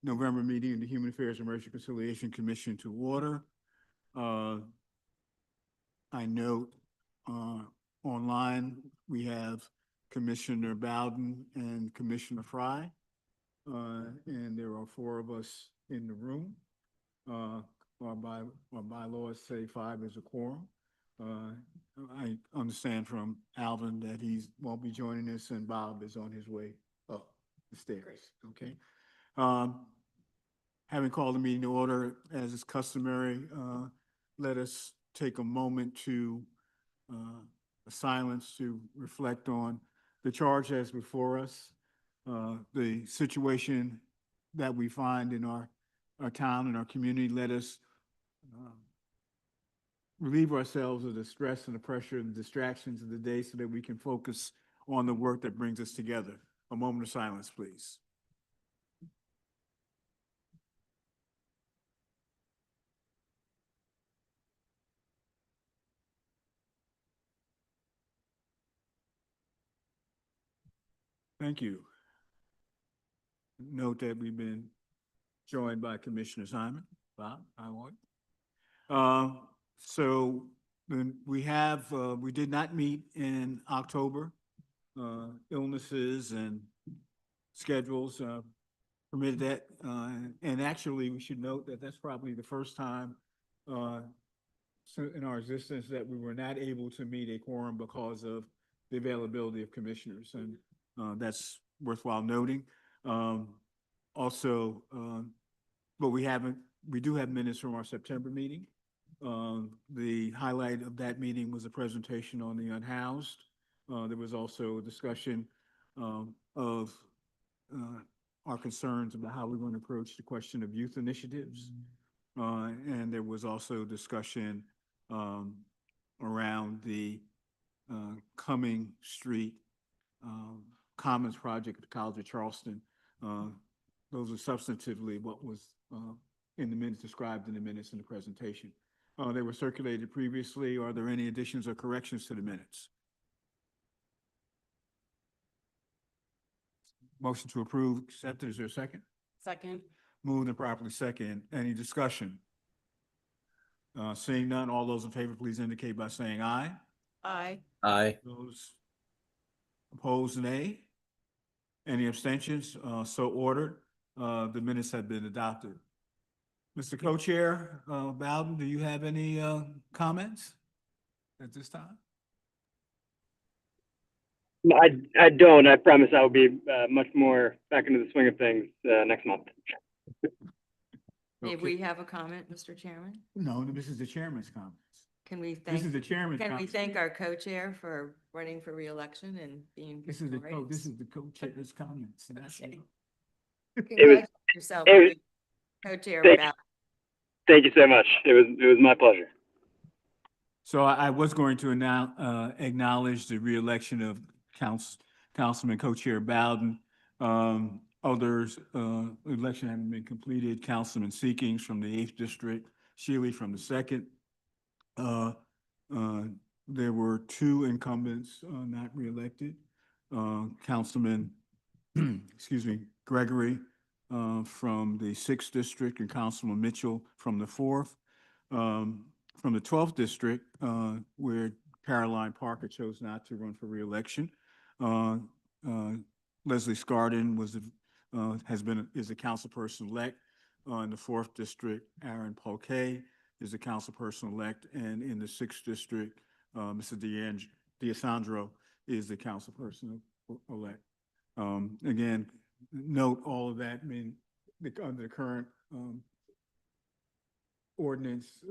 November meeting of the Human Affairs and Racial Conciliation Commission to order. I note online we have Commissioner Bowden and Commissioner Fry, and there are 4 of us in the room. Our bylaws say 5 is a quorum. I understand from Alvin that he won't be joining us, and Bob is on his way up the stairs. Okay. Having called the meeting to order, as is customary, let us take a moment to silence to reflect on the charge that's before us, the situation that we find in our town and our community. Let us relieve ourselves of the stress and the pressure and the distractions of the day so that we can focus on the work that brings us together. A moment of silence, please. Thank you. Note that we've been joined by Commissioner Simon. Bob, I want. So we did not meet in October. Illnesses and schedules permitted that. And actually, we should note that that's probably the first time in our existence that we were not able to meet a quorum because of the availability of commissioners. And that's worthwhile noting. Also, but we do have minutes from our September meeting. The highlight of that meeting was a presentation on the unhoused. There was also a discussion of our concerns about how we're going to approach the question of youth initiatives. And there was also discussion around the Cumming Street Commons project at the College of Charleston. Those are substantively what was in the minutes, described in the minutes in the presentation. They were circulated previously. Are there any additions or corrections to the minutes? Motion to approve, accepted. Is there a second? Second. Moved and properly second. Any discussion? Seeing none, all those in favor, please indicate by saying aye. Aye. Aye. Those opposed, nay. Any abstentions? So ordered. The minutes have been adopted. Mr. Co-Chair Bowden, do you have any comments at this time? No, I don't. I promise I will be much more back into the swing of things next month. May Okay. we have a comment, Mr. Chairman? No, this is the chairman's comments. Can we This is thank, the chairman's can we comments. thank our co-chair for running for re-election and being This is the victorious? co-chair's comments. That's Okay. It Congratulate yourself, it was- co-chair. thank Bowden. Thank you so much. It was my pleasure. So I was going to acknowledge the re-election of Councilman Co-Chair Bowden. Others, election having been completed, Councilman Seekings from the 8th District, Shealy from the 2nd. There were 2 incumbents not re-elected. Councilman, excuse me, Gregory from the 6th District and Councilman Mitchell from the 4th. From the 12th District, where Caroline Parker chose not to run for re-election. Leslie Scardon is a councilperson-elect. In the 4th District, Aaron Polkay is a councilperson-elect, and in the 6th District, Mr. D'Alessandro is the councilperson-elect. Again, note all of that. I mean, under the current ordinance,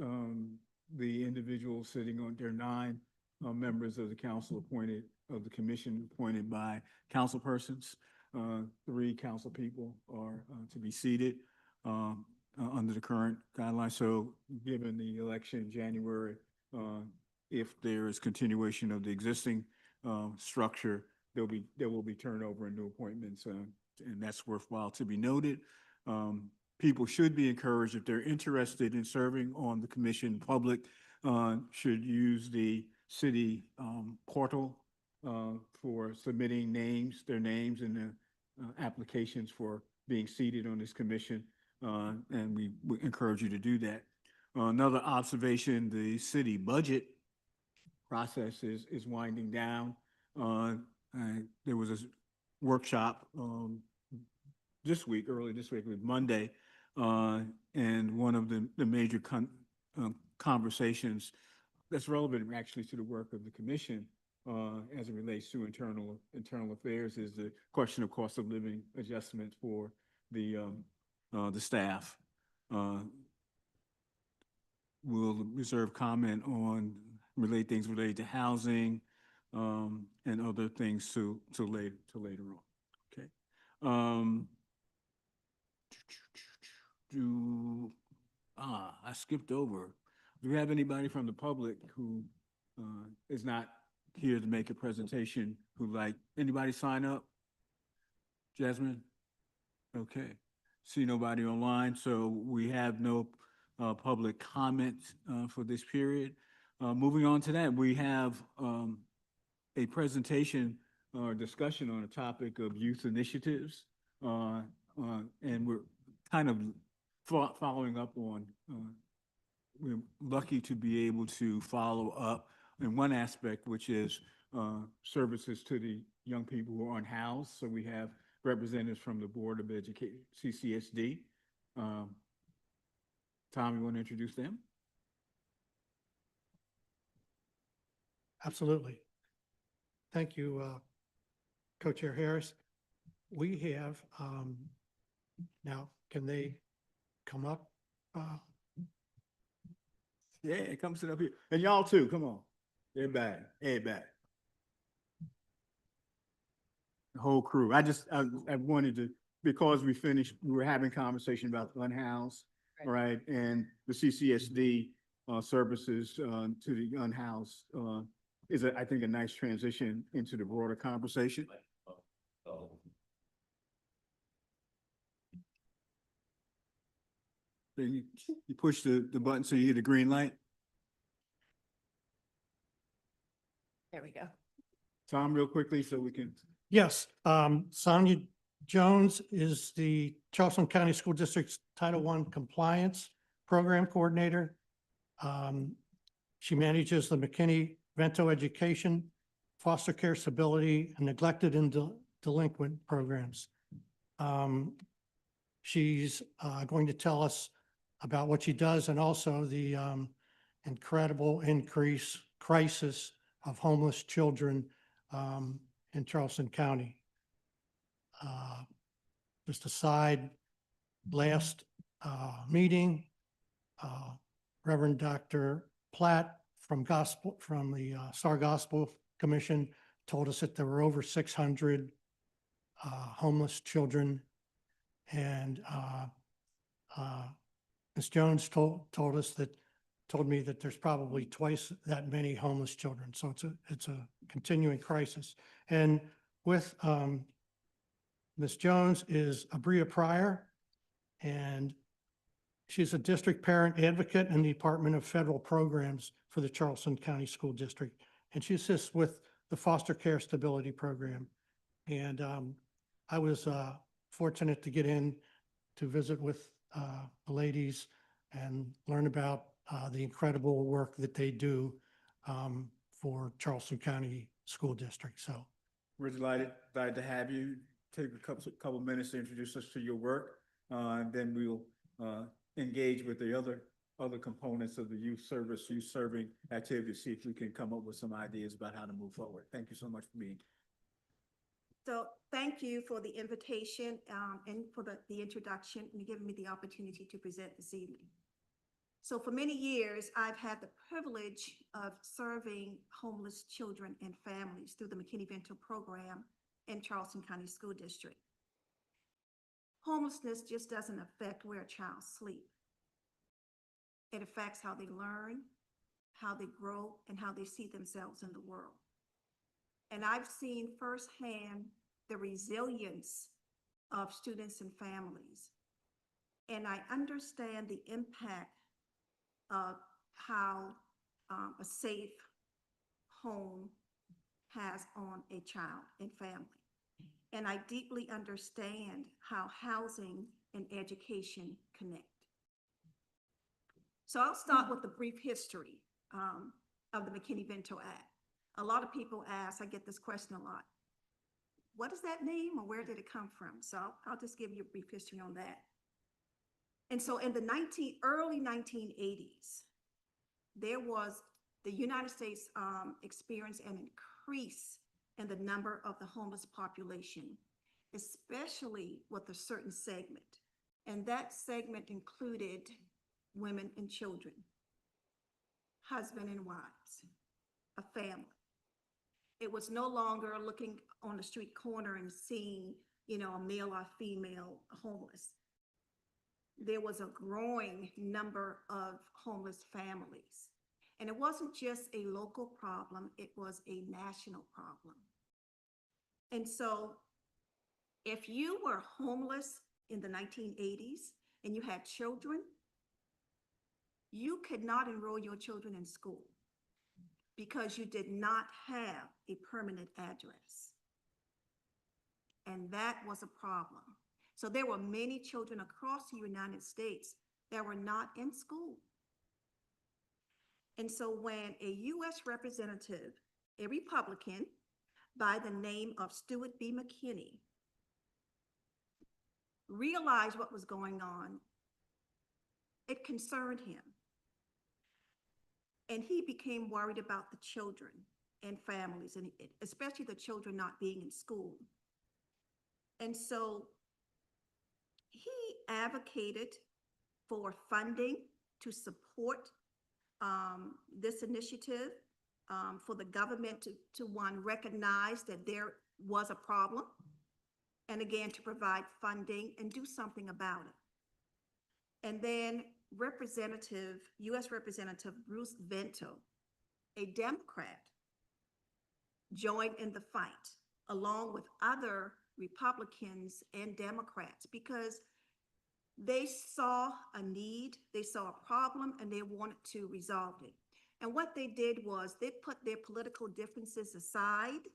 the individuals sitting on there, 9 members of the council appointed, of the commission appointed by council persons. 3 council people are to be seated under the current guidelines. So given the election in January, if there is continuation of the existing structure, there will be turnover and new appointments, and that's worthwhile to be noted. People should be encouraged, if they're interested in serving on the commission, public should use the city portal for submitting their names and the applications for being seated on this commission, and we encourage you to do that. Another observation, the city budget process is winding down. There was a workshop early this week, with Monday, and one of the major conversations that's relevant actually to the work of the commission as it relates to internal affairs is the question of cost of living adjustment for the staff. We'll reserve comment on things related to housing and other things to later on. Okay. I skipped over. Do we have anybody from the public who is not here to make a presentation anybody sign up? Jasmine? Okay. See nobody online, so we have no public comment for this period. Moving on to that, we have a presentation or discussion on a topic of youth initiatives. And we're kind of following up on, we're lucky to be able to follow up in one aspect, which is services to the young people who are unhoused. So we have representatives from the Board of Education, CCSD. Tom, you want to introduce them? Absolutely. Thank you, Co-Chair Harris. We have, now, can they come up? Yeah, come sit up here. And y'all too, come on. They're back, back. The whole crew. I wanted to, because we were having conversation about the unhoused, right? And the CCSD services to the unhoused is, I think, a nice transition into the broader conversation. So you push the button so you get a green light. There we go. Tom, real quickly, so we can. Yes, Sonia Jones is the Charleston County School District's Title I Compliance Program Coordinator. She manages the McKinney-Vento Education, Foster Care Stability, and Neglected and Delinquent programs. She's going to tell us about what she does and also the incredible crisis of homeless children in Charleston County. Just a side, last meeting, Reverend Dr. Platt from the Star Gospel Commission told us that there were over 600 homeless children, and Ms. Jones told me that there's probably twice that many homeless children. So it's a continuing crisis. And with Ms. Jones is Abria Pryor, and she's a district parent advocate in the Department of Federal Programs for the Charleston County School District. And she assists with the Foster Care Stability Program. And I was fortunate to get in to visit with the ladies and learn about the incredible work that they do for Charleston County School District. So We're delighted to have you. Take a couple minutes to introduce us to your work, and then we'll engage with the other components of the youth serving activity, see if we can come up with some ideas about how to move forward. Thank you so much for being. So thank you for the invitation and for the introduction and giving me the opportunity to present this evening. So for many years, I've had the privilege of serving homeless children and families through the McKinney-Vento program in Charleston County School District. Homelessness just doesn't affect where a child sleeps. It affects how they learn, how they grow, and how they see themselves in the world. And I've seen firsthand the resilience of students and families. And I understand the impact of how a safe home has on a child and family. and I deeply understand how housing and education connect. So I'll start with the brief history of the McKinney-Vento Act. A lot of people ask, I get this question a lot, what is that name or where did it come from? So I'll just give you a brief history on that. And so in the early 1980s, the United States experienced an increase in the number of the homeless population, especially with a certain segment. And that segment included women and children, husband and wives, a family. It was no longer looking on the street corner and seeing, a male or female homeless. There was a growing number of homeless families. And it wasn't just a local problem, it was a national problem. And so if you were homeless in the 1980s and you had children, you could not enroll your children in school because you did not have a permanent address. And that was a problem. So there were many children across the United States that were not in school. And so when a U.S. representative, a Republican by the name of Stuart B. McKinney, realized what was going on, it concerned him. And he became worried about the children and families, and especially the children not being in school. And so he advocated for funding to support this initiative, for the government to one, recognize that there was a problem, and again, to provide funding and do something about it. And then U.S. Representative Bruce Vento, a Democrat, joined in the fight along with other Republicans and Democrats because they saw a need, they saw a problem, and they wanted to resolve it. And what they did was they put their political differences aside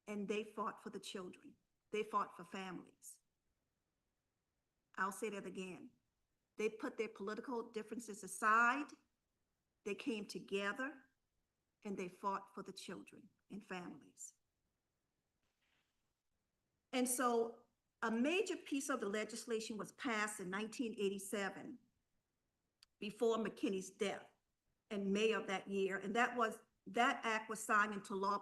and they fought for the children. They fought for families. I'll say that again. They put their political differences aside, they came together, and they fought for the children and families. And so a major piece of the legislation was passed in 1987 before McKinney's death in May of that year. And that act was signed into law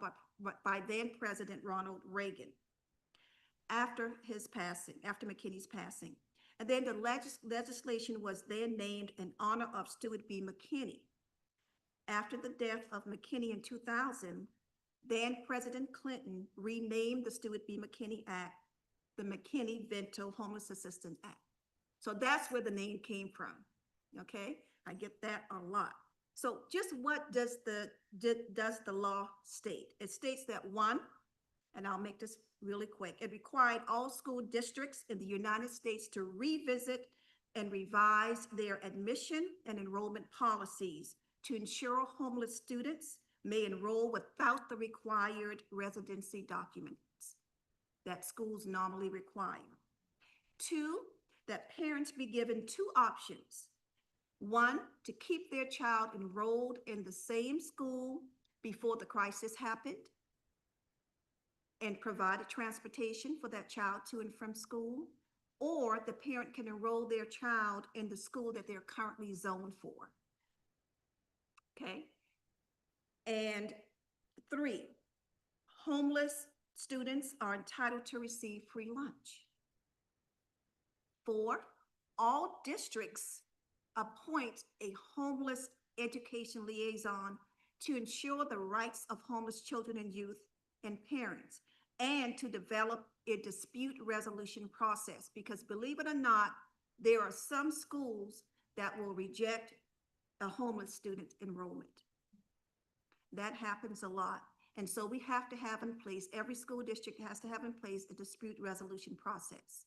by then President Ronald Reagan after McKinney's passing. And then the legislation was then named in honor of Stuart B. McKinney. After the death of McKinney in 2000, then President Clinton renamed the Stuart B. McKinney Act the McKinney-Vento Homeless Assistance Act. So that's where the name came from, okay? I get that a lot. So just what does the law state? It states that one, and I'll make this really quick, it required all school districts in the United States to revisit and revise their admission and enrollment policies to ensure homeless students may enroll without the required residency documents that schools normally require. Two, that parents be given two options. One, to keep their child enrolled in the same school before the crisis happened and provided transportation for that child to and from school, or the parent can enroll their child in the school that they're currently zoned for. Okay? And three, homeless students are entitled to receive free lunch. Four, all districts appoint a homeless education liaison to ensure the rights of homeless children and youth and parents, and to develop a dispute resolution process, because believe it or not, there are some schools that will reject a homeless student enrollment. That happens a lot. And so we have to have in place, every school district has to have in place a dispute resolution process.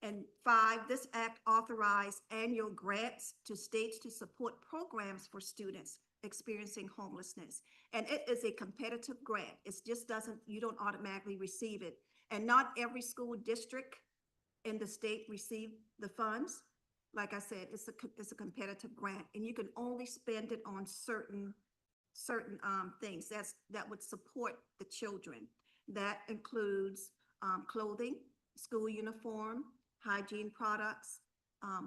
And five, this act authorized annual grants to states to support programs for students experiencing homelessness. And it is a competitive grant. It just doesn't, you don't automatically receive it. And not every school district in the state receive the funds. Like I said, it's a competitive grant, and you can only spend it on certain things that would support the children. That includes clothing, school uniform, hygiene products,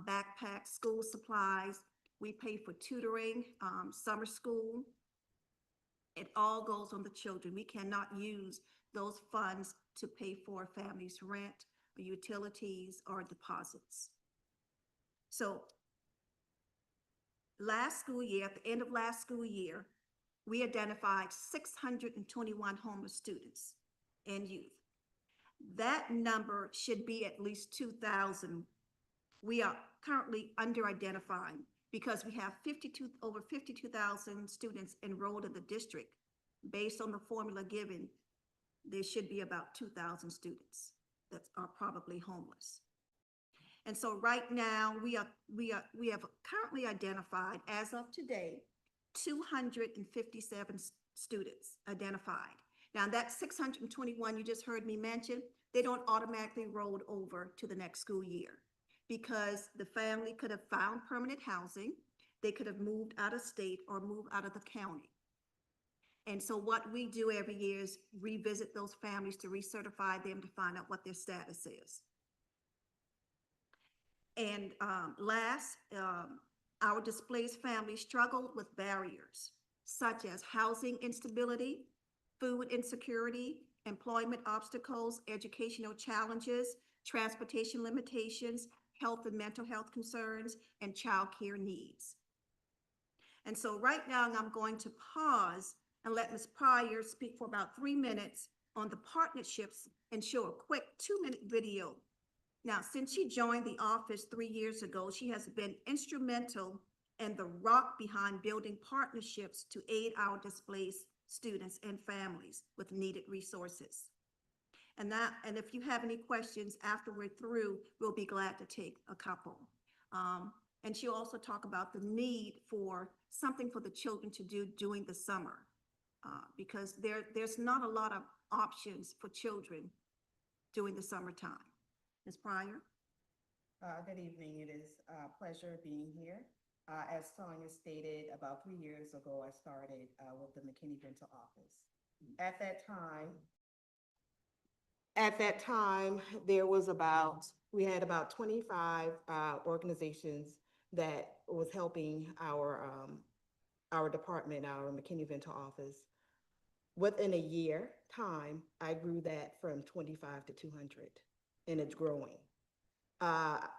backpacks, school supplies. We pay for tutoring, summer school. It all goes on the children. We cannot use those funds to pay for a family's rent, or utilities, or deposits. So last school year, at the end of last school year, we identified 621 homeless students and youth. That number should be at least 2,000. We are currently under-identifying because we have over 52,000 students enrolled in the district. Based on the formula given, there should be about 2,000 students that are probably homeless. And so right now, we have currently identified, as of today, 257 students identified. Now, that 621 you just heard me mention, they don't automatically roll over to the next school year because the family could have found permanent housing, they could have moved out of state or moved out of the county. And so what we do every year is revisit those families to recertify them to find out what their status is. And our displaced families struggled with barriers such as housing instability, food insecurity, employment obstacles, educational challenges, transportation limitations, health and mental health concerns, and childcare needs. And so right now I'm going to pause and let Ms. Pryor speak for about 3 minutes on the partnerships and show a quick 2-minute video. Now, since she joined the office 3 years ago, she has been instrumental and the rock behind building partnerships to aid our displaced students and families with needed resources. And if you have any questions after we're through, we'll be glad to take a couple. And she'll also talk about the need for something for the children to do during the summer, because there's not a lot of options for children during the summertime. Ms. Pryor? Good evening. It is a pleasure being here. As Sonia stated, about 3 years ago, I started with the McKinney-Vento office. At that time, we had about 25 organizations that was helping our department, our McKinney-Vento office. Within a year time, I grew that from 25 to 200, and it's growing.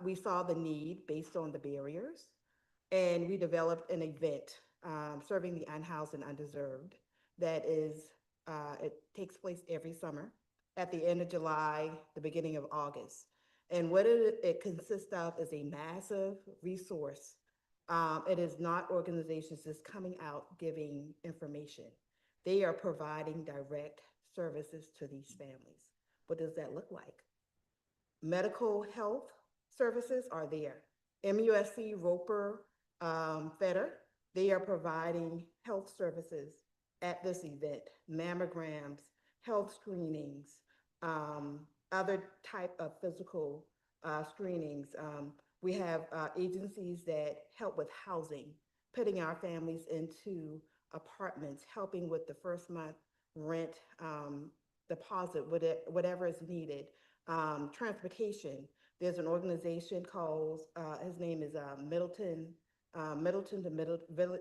We saw the need based on the barriers, and we developed an event serving the unhoused and undeserved that it takes place every summer at the end of July, the beginning of August. And what it consists of is a massive resource. It is not organizations just coming out giving information. They are providing direct services to these families. What does that look like? Medical health services are there. MUSC, Roper, Fetter, they are providing health services at this event, mammograms, health screenings, other type of physical screenings. We have agencies that help with housing, putting our families into apartments, helping with the first month rent, deposit, whatever is needed. Transportation, there's an organization called, his name is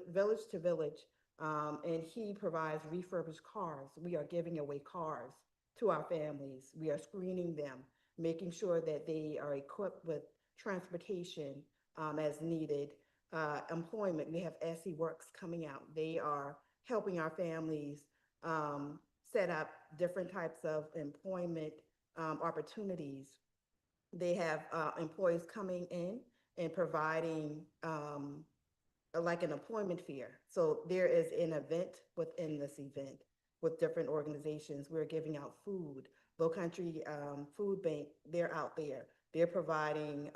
Village to Village, and he provides refurbished cars. We are giving away cars to our families. We are screening them, making sure that they are equipped with transportation as needed. Employment, we have SE Works coming out. They are helping our families set up different types of employment opportunities. They have employees coming in and providing like an employment fair. So there is an event within this event with different organizations. We're giving out food. Low Country Food Bank, they're out there. They're providing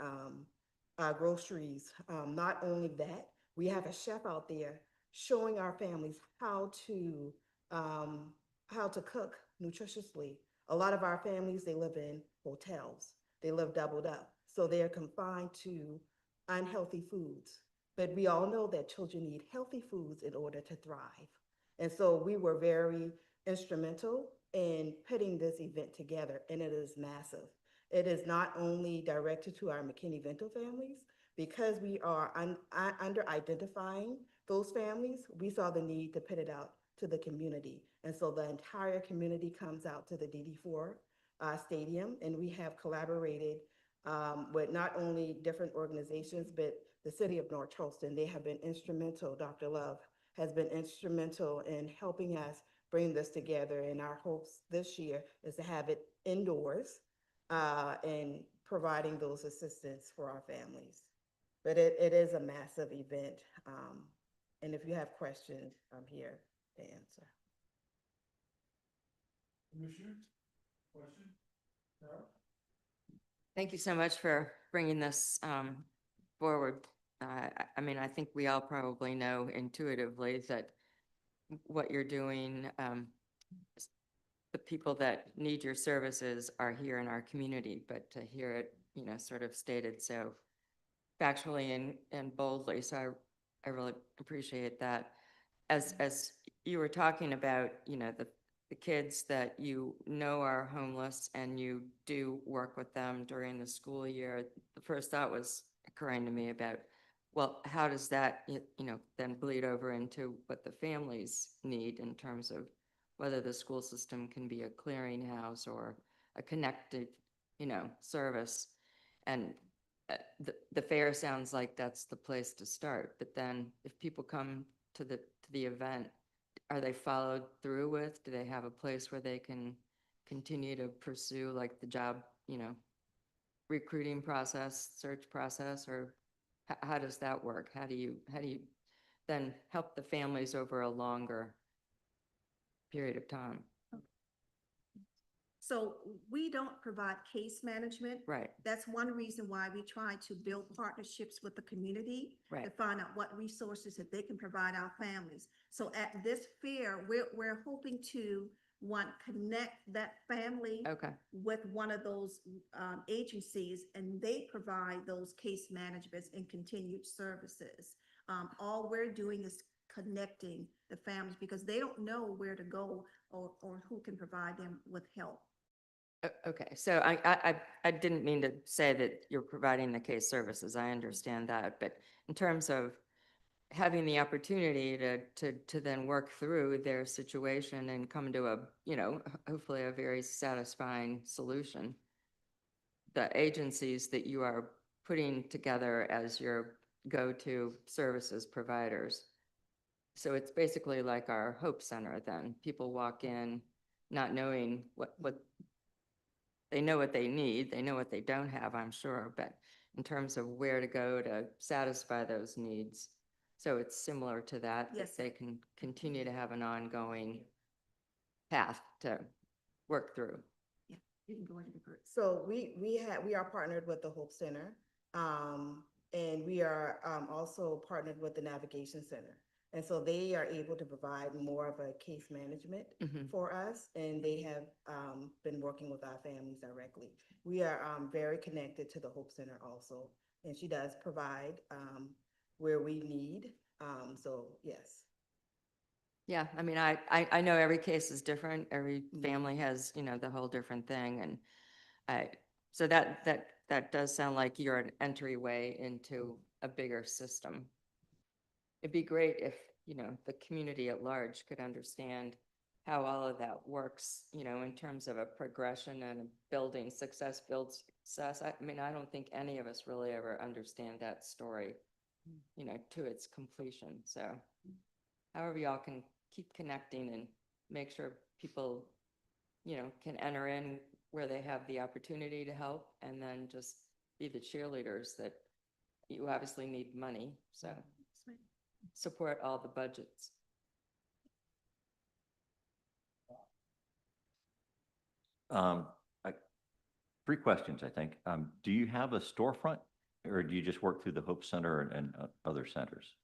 groceries. Not only that, we have a chef out there showing our families how to cook nutritiously. A lot of our families, they live in hotels. They live doubled up. So they're confined to unhealthy foods. But we all know that children need healthy foods in order to thrive. And so we were very instrumental in putting this event together, and it is massive. It is not only directed to our McKinney-Vento families, because we are under identifying those families, we saw the need to put it out to the community. And so the entire community comes out to the DD4 stadium, and we have collaborated with not only different organizations, but the city of North Charleston. They have been instrumental. Dr. Love has been instrumental in helping us bring this together. And our hopes this year is to have it indoors and providing those assistance for our families. But it is a massive event. And if you have questions, I'm here to answer. Commissioner, question? Carol? Thank you so much for bringing this forward. I mean, I think we all probably know intuitively that what you're doing, the people that need your services are here in our community, but to hear it, you know, sort of stated so factually and boldly. So I really appreciate that. As you were talking about, you know, the kids that you know are homeless and you do work with them during the school year, the first thought was occurring to me about, well, how does that, you know, then bleed over into what the families need in terms of whether the school system can be a clearinghouse or a connected, you know, service. And the fair sounds like that's the place to start. But then if people come to the event, are they followed through with? Do they have a place where they can continue to pursue like the job, you know, recruiting process, search process, or how does that work? How do you then help the families over a longer period of time? So we don't provide case management. Right, That's one reason why we try to build partnerships with the community to right. find out what resources that they can provide our families. So at this fair, we're hoping to, one, connect that family Okay, with one of those agencies, and they provide those case managements and continued services. All we're doing is connecting the families because they don't know where to go or who can provide them with help. Okay, so I didn't mean to say that you're providing the case services. I understand that, but in terms of having the opportunity to then work through their situation and come to a, you know, hopefully a very satisfying solution. The agencies that you are putting together as your go-to services providers. So it's basically like our Hope Center then. People walk in not knowing what they know what they need, they know what they don't have, I'm sure, but in terms of where to go to satisfy those needs. So it's similar to that, Yes, that they can continue to have an ongoing path to work through. Yeah, you can go into the group. So we are partnered with the Hope Center, and we are also partnered with the Navigation Center. And so they are able to provide more of a case management for us, and they have been working with our families directly. We are very connected to the Hope Center also, and she does provide where we need. So yes. Yeah, I mean, I know every case is different. Every family has, you know, the whole different thing. And so that does sound like you're an entryway into a bigger system. It'd be great if, you know, the community at large could understand how all of that works, you know, in terms of a progression and building success builds success. I mean, I don't think any of us really ever understand that story, you know, to its completion. So however y'all can keep connecting and make sure people, you know, can enter in where they have the opportunity to help, and then just be the cheerleaders that you obviously need money. So support all the budgets. I- 3 questions, I think. Do you have a storefront, or do you just work through the Hope Center and other centers?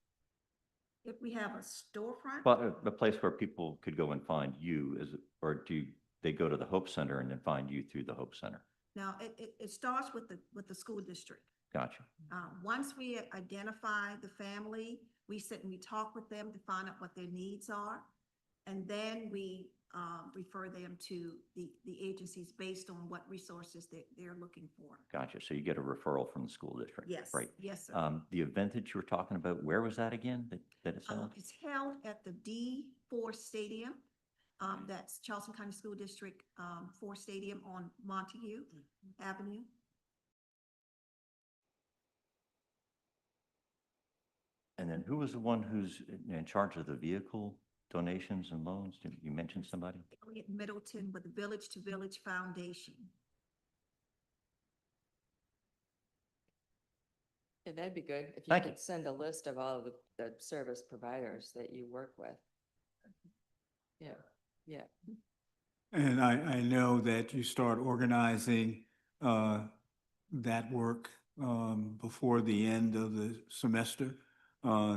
If we have a storefront. But a place where people could go and find you is, or do they go to the Hope Center and then find you through the Hope Center? Now, it starts with the school district. Gotcha. Once we identify the family, we sit and we talk with them to find out what their needs are. And then we refer them to the agencies based on what resources they're looking for. Gotcha. So you get a referral from the school district? Yes. Right. Yes, sir. The event that you were talking about, where was that again? That it's held? It's held at the D4 Stadium. That's Charleston County School District 4 Stadium on Montague Avenue. And then who was the one who's in charge of the vehicle donations and loans? Did you mention somebody? Elliot Middleton with the Village to Village Foundation. Yeah, that'd be good if you Thank you. could send a list of all of the service providers that you work with. Yeah, yeah. And I know that you start organizing that work before the end of the semester.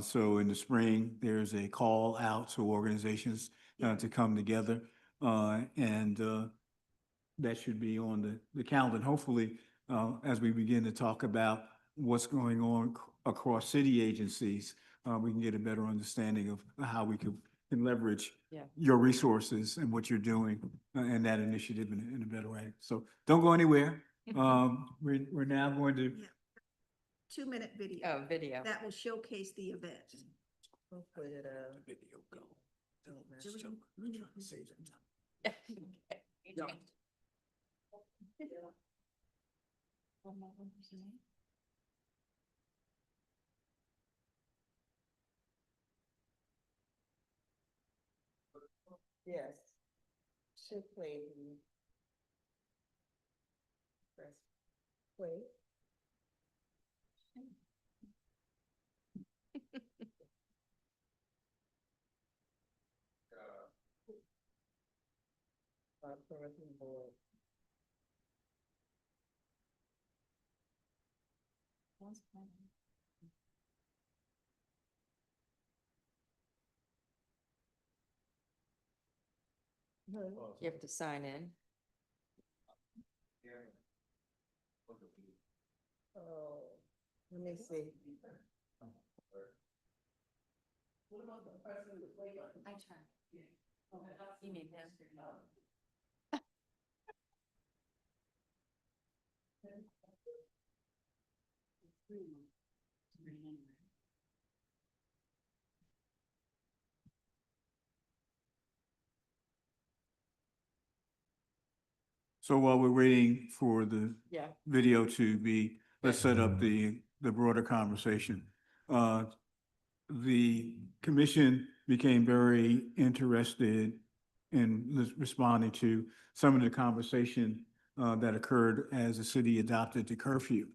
So in the spring, there's a call out to organizations to come together. And that should be on the calendar. And hopefully, as we begin to talk about what's going on across city agencies, we can get a better understanding of how we can leverage Yeah. your resources and what you're doing and that initiative in a better way. So don't go anywhere. We're now going to, Yeah. 2-minute video. Oh, video. That will showcase the event. We'll put it, video go. yes. Should play. Press play. You have to sign in. Oh, let me see. I tried. You need this. So while we're waiting for the Yeah. video to be, let's set up the broader conversation. The commission became very interested in responding to some of the conversation that occurred as the city adopted the curfew.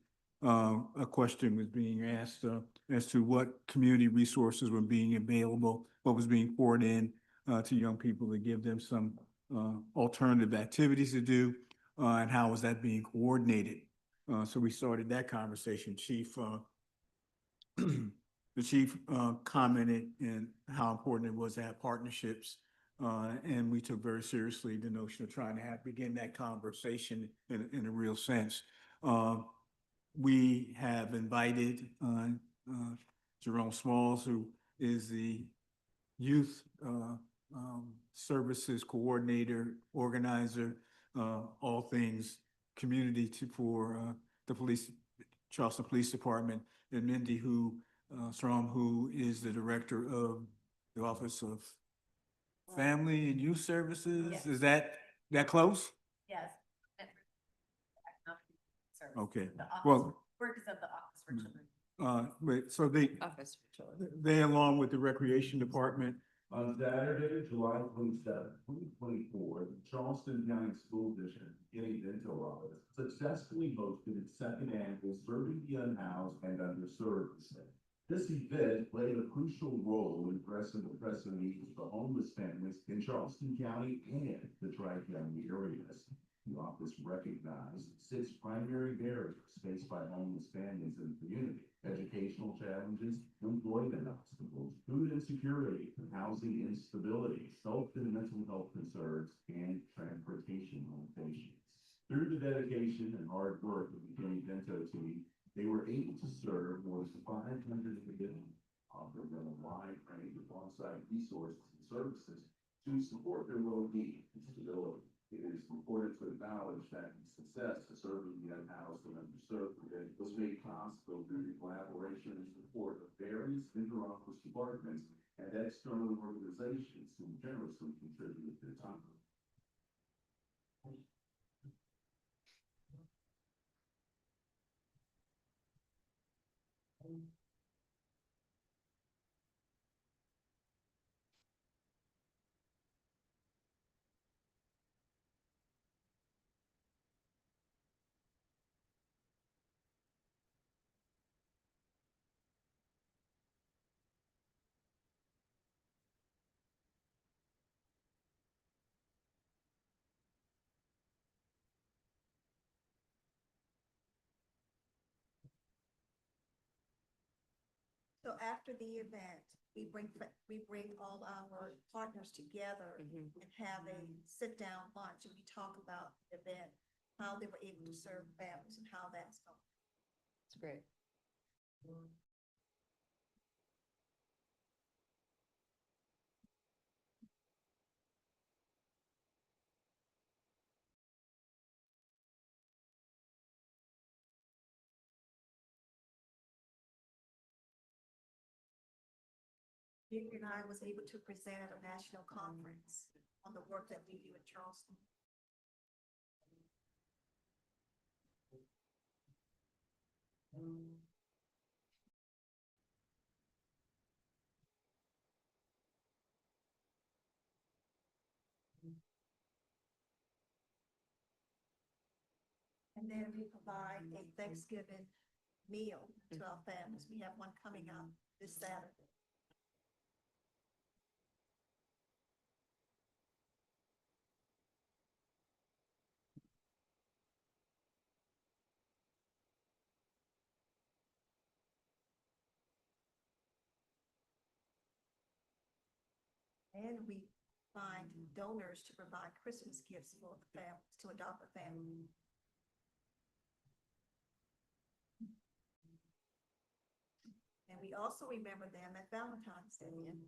A question was being asked as to what community resources were being available, what was being poured in to young people to give them some alternative activities to do, and how was that being coordinated? So we started that conversation. The chief commented in how important it was to have partnerships. And we took very seriously the notion of trying to begin that conversation in a real sense. We have invited Jerome Smalls, who is the youth services coordinator, organizer, all things community for the Charleston Police Department, and Mindy Strom, who is the director of the Office of Family and Youth Services. Yes. Is that close? Yes. Okay, The office, well, work is at the office for children. but so Office for children. they along with the Recreation Department. On Saturday, July 27, 2024, the Charleston County School District, Getty Dental Office, successfully hosted its second annual Serving the Unhoused and Underserved Day. This event played a crucial role in addressing the pressing needs of the homeless families in Charleston County and the Tri-County areas. The office recognized 6 primary barriers faced by homeless families in the community: educational challenges, employment obstacles, food insecurity, housing instability, health and mental health concerns, and transportation limitations. Through the dedication and hard work of the McKinney-Vento team, they were able to serve more than 500 individuals, offering them a wide range of on-site resources and services to support their well-being and stability. It is important to acknowledge that the success of serving the unhoused and underserved was made possible through the collaboration and support of various inter-office departments and external organizations who generously contributed their time. So after the event, we bring all our partners together Mhm. and have a sit-down lunch, and we talk about the event, how they were able to serve families and how that's going. It's great. Junior and I was able to present at a national conference on the work that we do in Charleston. And then we provide a Thanksgiving meal to our families. We have one coming up this Saturday. And we find donors to provide Christmas gifts for the families, to adopt a family. And we also remember them at Valentine's Day.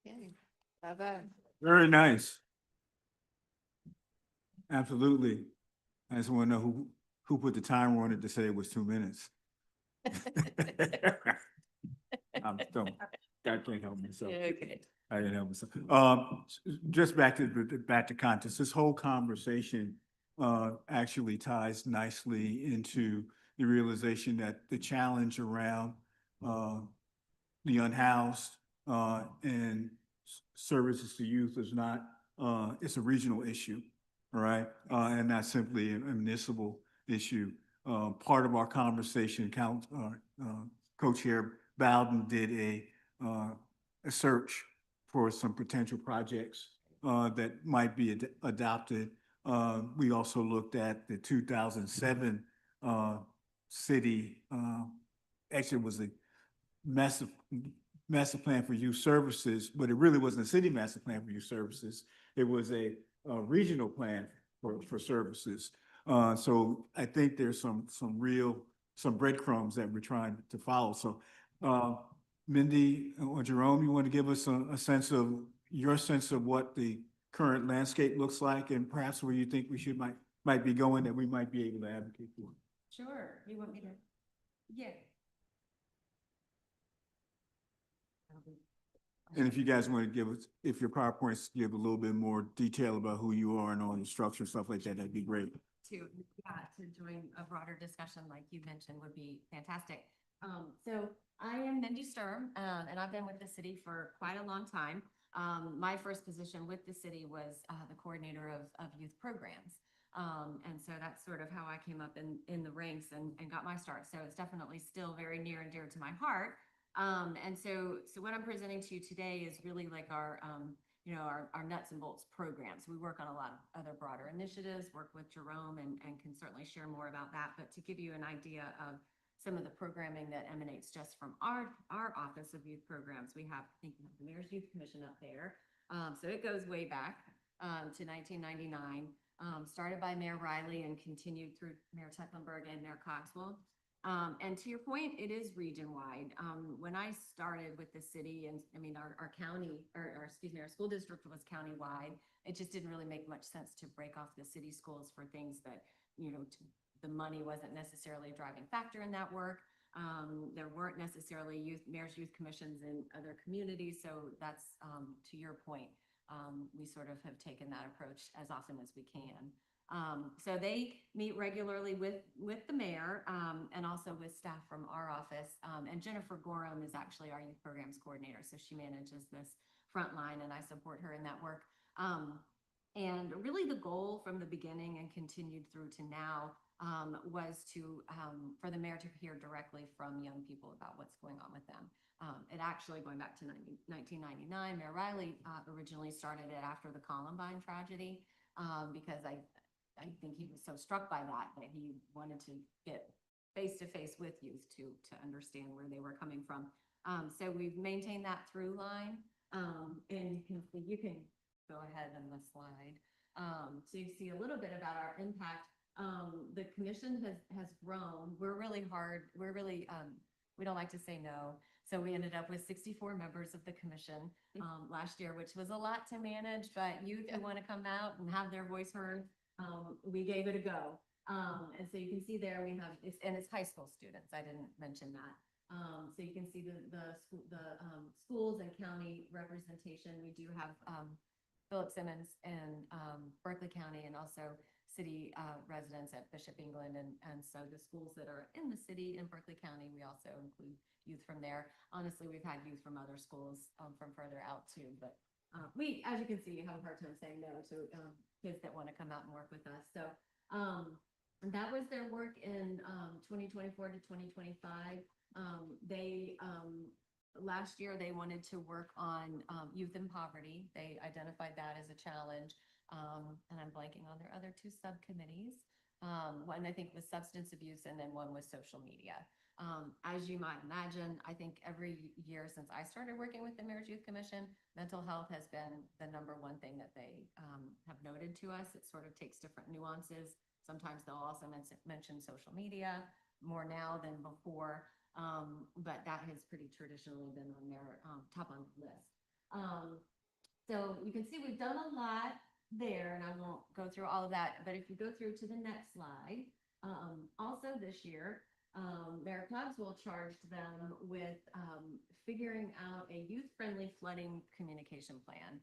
Okay. Bye-bye. Very nice. Absolutely. I just want to know who put the timer on it to say it was 2 minutes. I can't help myself. Okay. I didn't help myself. Just back to context, this whole conversation actually ties nicely into the realization that the challenge around the unhoused and services to youth is not, it's a regional issue, all right? And not simply a municipal issue. Part of our conversation, Co-Chair Bowden did a search for some potential projects that might be adopted. We also looked at the 2007 city, actually it was a master plan for youth services, but it really wasn't a city master plan for youth services. It was a regional plan for services. So I think there's some breadcrumbs that we're trying to follow. So Mindy or Jerome, you want to give us a sense of, your sense of what the current landscape looks like and perhaps where you think we might be going that we might be able to advocate for? Sure. You want me to? Yeah. And if you guys want to give us, if your PowerPoints give a little bit more detail about who you are and all your structure, stuff like that, that'd be great. To join a broader discussion like you mentioned would be fantastic. So I am Mindy Sturm, and I've been with the city for quite a long time. My first position with the city was the coordinator of youth programs. And so that's sort of how I came up in the ranks and got my start. So it's definitely still very near and dear to my heart. And so what I'm presenting to you today is really like our nuts and bolts programs. We work on a lot of other broader initiatives, work with Jerome and can certainly share more about that. But to give you an idea of some of the programming that emanates just from our Office of Youth Programs, we have, I think we have the Mayor's Youth Commission up there. So it goes way back to 1999, started by Mayor Riley and continued through Mayor Tecklenburg and Mayor Cogswell. And to your point, it is region-wide. When I started with the city, and I mean, our county, or excuse me, our school district was county-wide, it just didn't really make much sense to break off the city schools for things that, the money wasn't necessarily a driving factor in that work. There weren't necessarily mayor's youth commissions in other communities. So that's, to your point, we sort of have taken that approach as often as we can. So they meet regularly with the mayor and also with staff from our office. And Jennifer Gorham is actually our youth programs coordinator. So she manages this front line and I support her in that work. And really the goal from the beginning and continued through to now was for the mayor to hear directly from young people about what's going on with them. It actually, going back to 1999, Mayor Riley originally started it after the Columbine tragedy because I think he was so struck by that he wanted to get face-to-face with youth to understand where they were coming from. So we've maintained that through line. And you can go ahead on the slide. So you see a little bit about our impact. The commission has grown. We're really hard. We don't like to say no. So we ended up with 64 members of the commission last year, which was a lot to manage, but youth who want to come out and have their voice heard, we gave it a go. And so you can see there we have, it's high school students. I didn't mention that. So you can see the schools and county representation. We do have Philip Simmons in Berkeley County and also city residents at Bishop England. And so the schools that are in the city in Berkeley County, we also include youth from there. Honestly, we've had youth from other schools from further out too, but we, as you can see, have a hard time saying no to kids that want to come out and work with us. So that was their work in 2024 to 2025. Last year they wanted to work on youth in poverty. They identified that as a challenge. And I'm blanking on their other two subcommittees. One I think was substance abuse and then one was social media. As you might imagine, I think every year since I started working with the Mayor's Youth Commission, mental health has been the #1 thing that they have noted to us. It sort of takes different nuances. Sometimes they'll also mention social media more now than before. But that has pretty traditionally been on their top on the list. So you can see we've done a lot there, and I won't go through all of that, but if you go through to the next slide, also this year, Mayor Cogswell charged them with figuring out a youth-friendly flooding communication plan.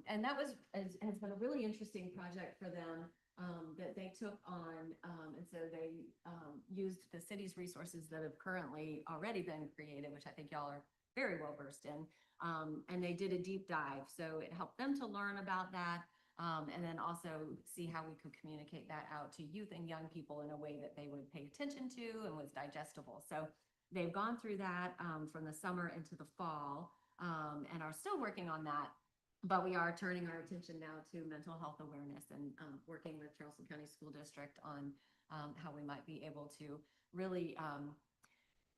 And that has been a really interesting project for them that they took on. And so they used the city's resources that have currently already been created, which I think y'all are very well versed in. And they did a deep dive. So it helped them to learn about that. And then also see how we could communicate that out to youth and young people in a way that they would pay attention to and was digestible. So they've gone through that from the summer into the fall and are still working on that. But we are turning our attention now to mental health awareness and working with Charleston County School District on how we might be able to really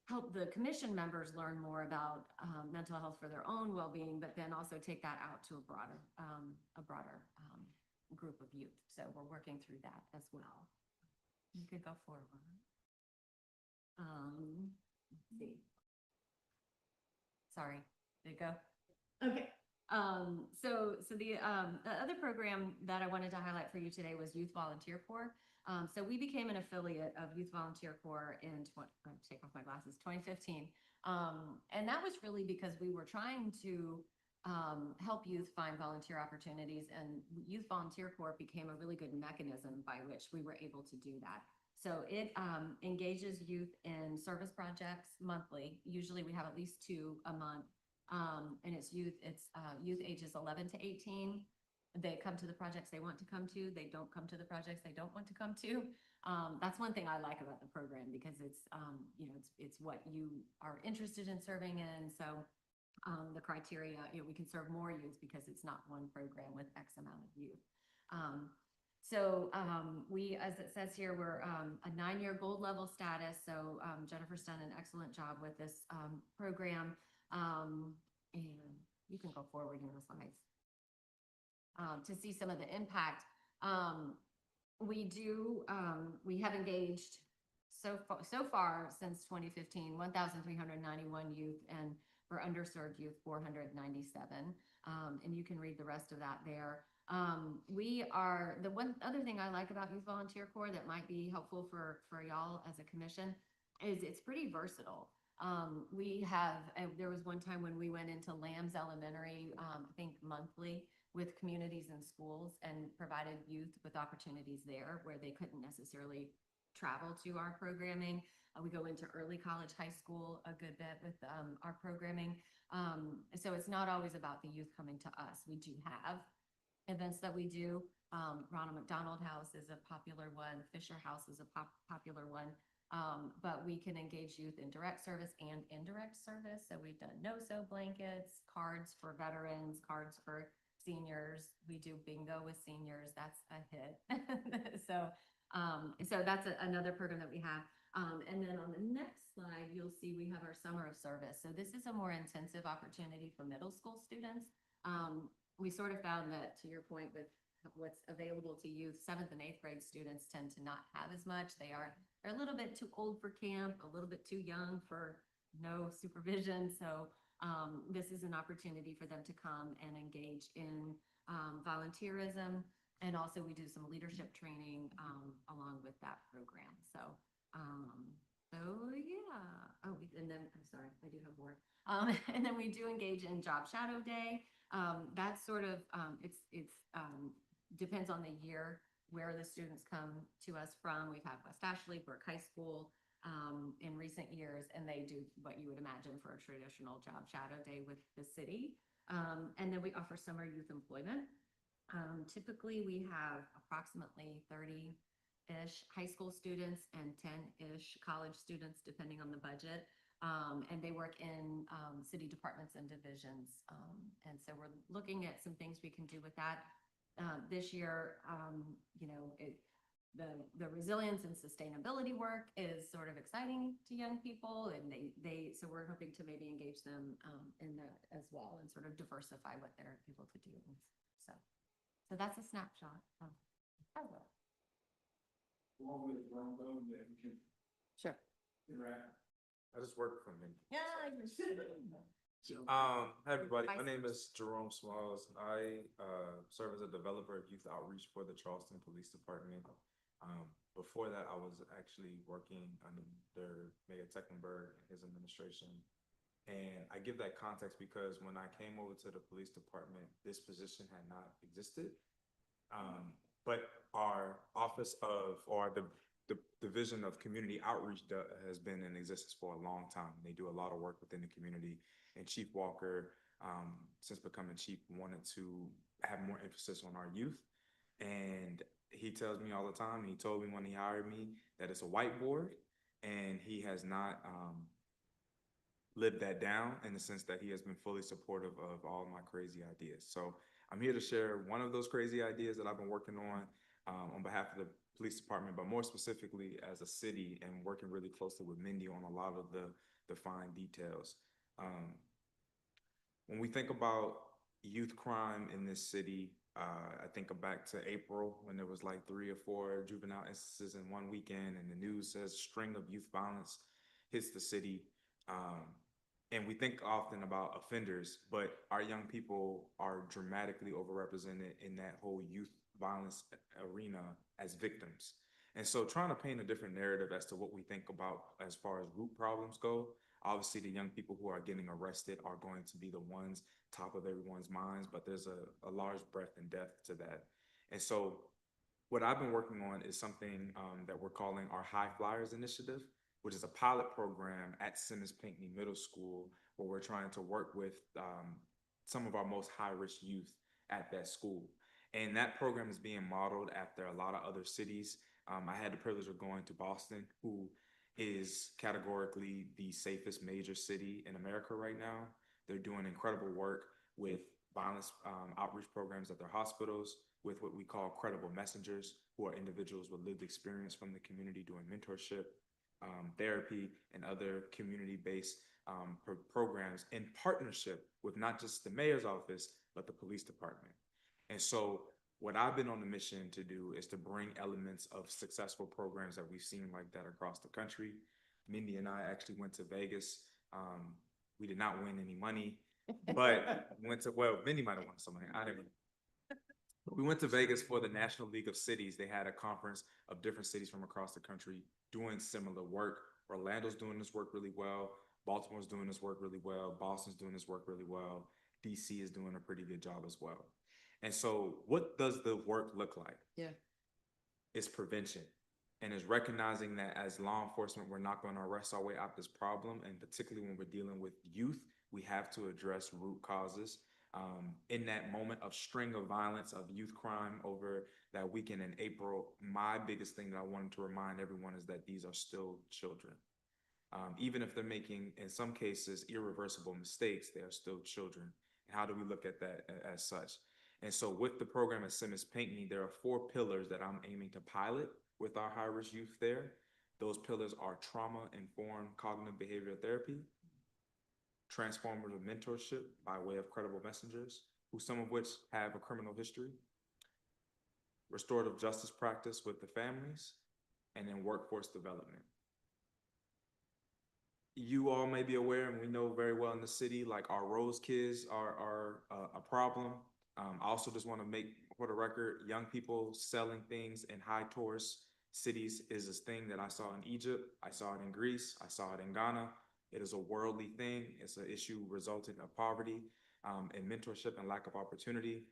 help the commission members learn more about mental health for their own well-being, but then also take that out to a broader group of youth. So we're working through that as well. You could go forward. Let's see. sorry, did it go? Okay. So the other program that I wanted to highlight for you today was Youth Volunteer Corps. So we became an affiliate of Youth Volunteer Corps in take off my glasses, 2015. And that was really because we were trying to help youth find volunteer opportunities, and Youth Volunteer Corps became a really good mechanism by which we were able to do that. So it engages youth in service projects monthly. Usually we have at least 2 a month. And it's youth ages 11 to 18. They come to the projects they want to come to. They don't come to the projects they don't want to come to. That's one thing I like about the program, because it's, it's what you are interested in serving in. So the criteria, we can serve more youth because it's not one program with X amount of youth. We, as it says here, we're a 9-year gold level status. So Jennifer's done an excellent job with this program. And you can go forward in the slides to see some of the impact. We have engaged so far since 2015, 1,391 youth, and for underserved youth, 497. And you can read the rest of that there. The one other thing I like about Youth Volunteer Corps that might be helpful for y'all as a commission is it's pretty versatile. There was one time when we went into Lambs Elementary, I think monthly, with communities and schools, and provided youth with opportunities there where they couldn't necessarily travel to our programming. We go into early college, high school a good bit with our programming. So it's not always about the youth coming to us. We do have events that we do. Ronald McDonald House is a popular one. Fisher House is a popular one. But we can engage youth in direct service and indirect service. So we've done no-sew blankets, cards for veterans, cards for seniors. We do bingo with seniors. That's a hit. So that's another program that we have. And then on the next slide, you'll see we have our summer of service. So this is a more intensive opportunity for middle school students. We sort of found that, to your point, with what's available to youth, 7th and 8th grade students tend to not have as much. They're a little bit too old for camp, a little bit too young for no supervision. So this is an opportunity for them to come and engage in volunteerism. And also we do some leadership training along with that program. So yeah. Oh, and then I'm sorry, I do have more. And then we do engage in Job Shadow Day. That's sort of, depends on the year where the students come to us from. We've had West Ashley, Burke High School in recent years, and they do what you would imagine for a traditional Job Shadow Day with the city. And then we offer summer youth employment. Typically, we have approximately 30-ish high school students and 10-ish college students, depending on the budget. And they work in city departments and divisions. And so we're looking at some things we can do with that. This year, the resilience and sustainability work is sort of exciting to young people, and so we're hoping to maybe engage them in that as well, and sort of diversify what they're able to do. So that's a snapshot of Hasbro. Sure. I just work from him. Yeah, you're good. Hi, everybody. Hi. My name is Jerome Smalls. I serve as a developer of youth outreach for the Charleston Police Department. Before that, I was actually working under Mayor Tecklenburg and his administration. And I give that context because when I came over to the police department, this position had not existed. But our office or the Division of Community Outreach has been in existence for a long time. They do a lot of work within the community. And Chief Walker, since becoming chief, wanted to have more emphasis on our youth. And he tells me all the time, and he told me when he hired me, that it's a whiteboard, and he has not lived that down in the sense that he has been fully supportive of all my crazy ideas. So I'm here to share one of those crazy ideas that I've been working on behalf of the police department, but more specifically as a city, and working really closely with Mindy on a lot of the fine details. When we think about youth crime in this city, I think back to April when there was like 3 or 4 juvenile instances in one weekend, and the news says string of youth violence hits the city. And we think often about offenders, but our young people are dramatically overrepresented in that whole youth violence arena as victims. And so trying to paint a different narrative as to what we think about as far as root problems go, obviously the young people who are getting arrested are going to be the ones top of everyone's minds, but there's a large breadth and depth to that. And so what I've been working on is something that we're calling our High Flyers Initiative, which is a pilot program at Simmons Pinckney Middle School, where we're trying to work with some of our most high-risk youth at that school. And that program is being modeled after a lot of other cities. I had the privilege of going to Boston, who is categorically the safest major city in America right now. They're doing incredible work with violence outreach programs at their hospitals, with what we call credible messengers, who are individuals with lived experience from the community doing mentorship, therapy, and other community-based programs in partnership with not just the mayor's office, but the police department. And so what I've been on the mission to do is to bring elements of successful programs that we've seen like that across the country. Mindy and I actually went to Vegas. We did not win any money, but well, Mindy might have won some money. I didn't. We went to Vegas for the National League of Cities. They had a conference of different cities from across the country doing similar work. Orlando's doing this work really well. Baltimore's doing this work really well. Boston's doing this work really well. DC is doing a pretty good job as well. And so what does the work look like? Yeah. It's prevention. And it's recognizing that as law enforcement, we're not going to arrest our way out this problem. And particularly when we're dealing with youth, we have to address root causes. In that moment of string of violence of youth crime over that weekend in April, my biggest thing that I wanted to remind everyone is that these are still children. Even if they're making, in some cases, irreversible mistakes, they are still children. And how do we look at that as such? And so with the program at Simmons Pinckney, there are 4 pillars that I'm aiming to pilot with our high-risk youth there. Those pillars are trauma-informed cognitive behavioral therapy, transformative mentorship by way of credible messengers, who some of which have a criminal history, restorative justice practice with the families, and then workforce development. You all may be aware, and we know very well in the city, like our Rose kids are a problem. I also just want to make for the record, young people selling things in high tourist cities is this thing that I saw in Egypt, I saw it in Greece, I saw it in Ghana. It is a worldly thing. It's an issue resulting of poverty and mentorship and lack of opportunity.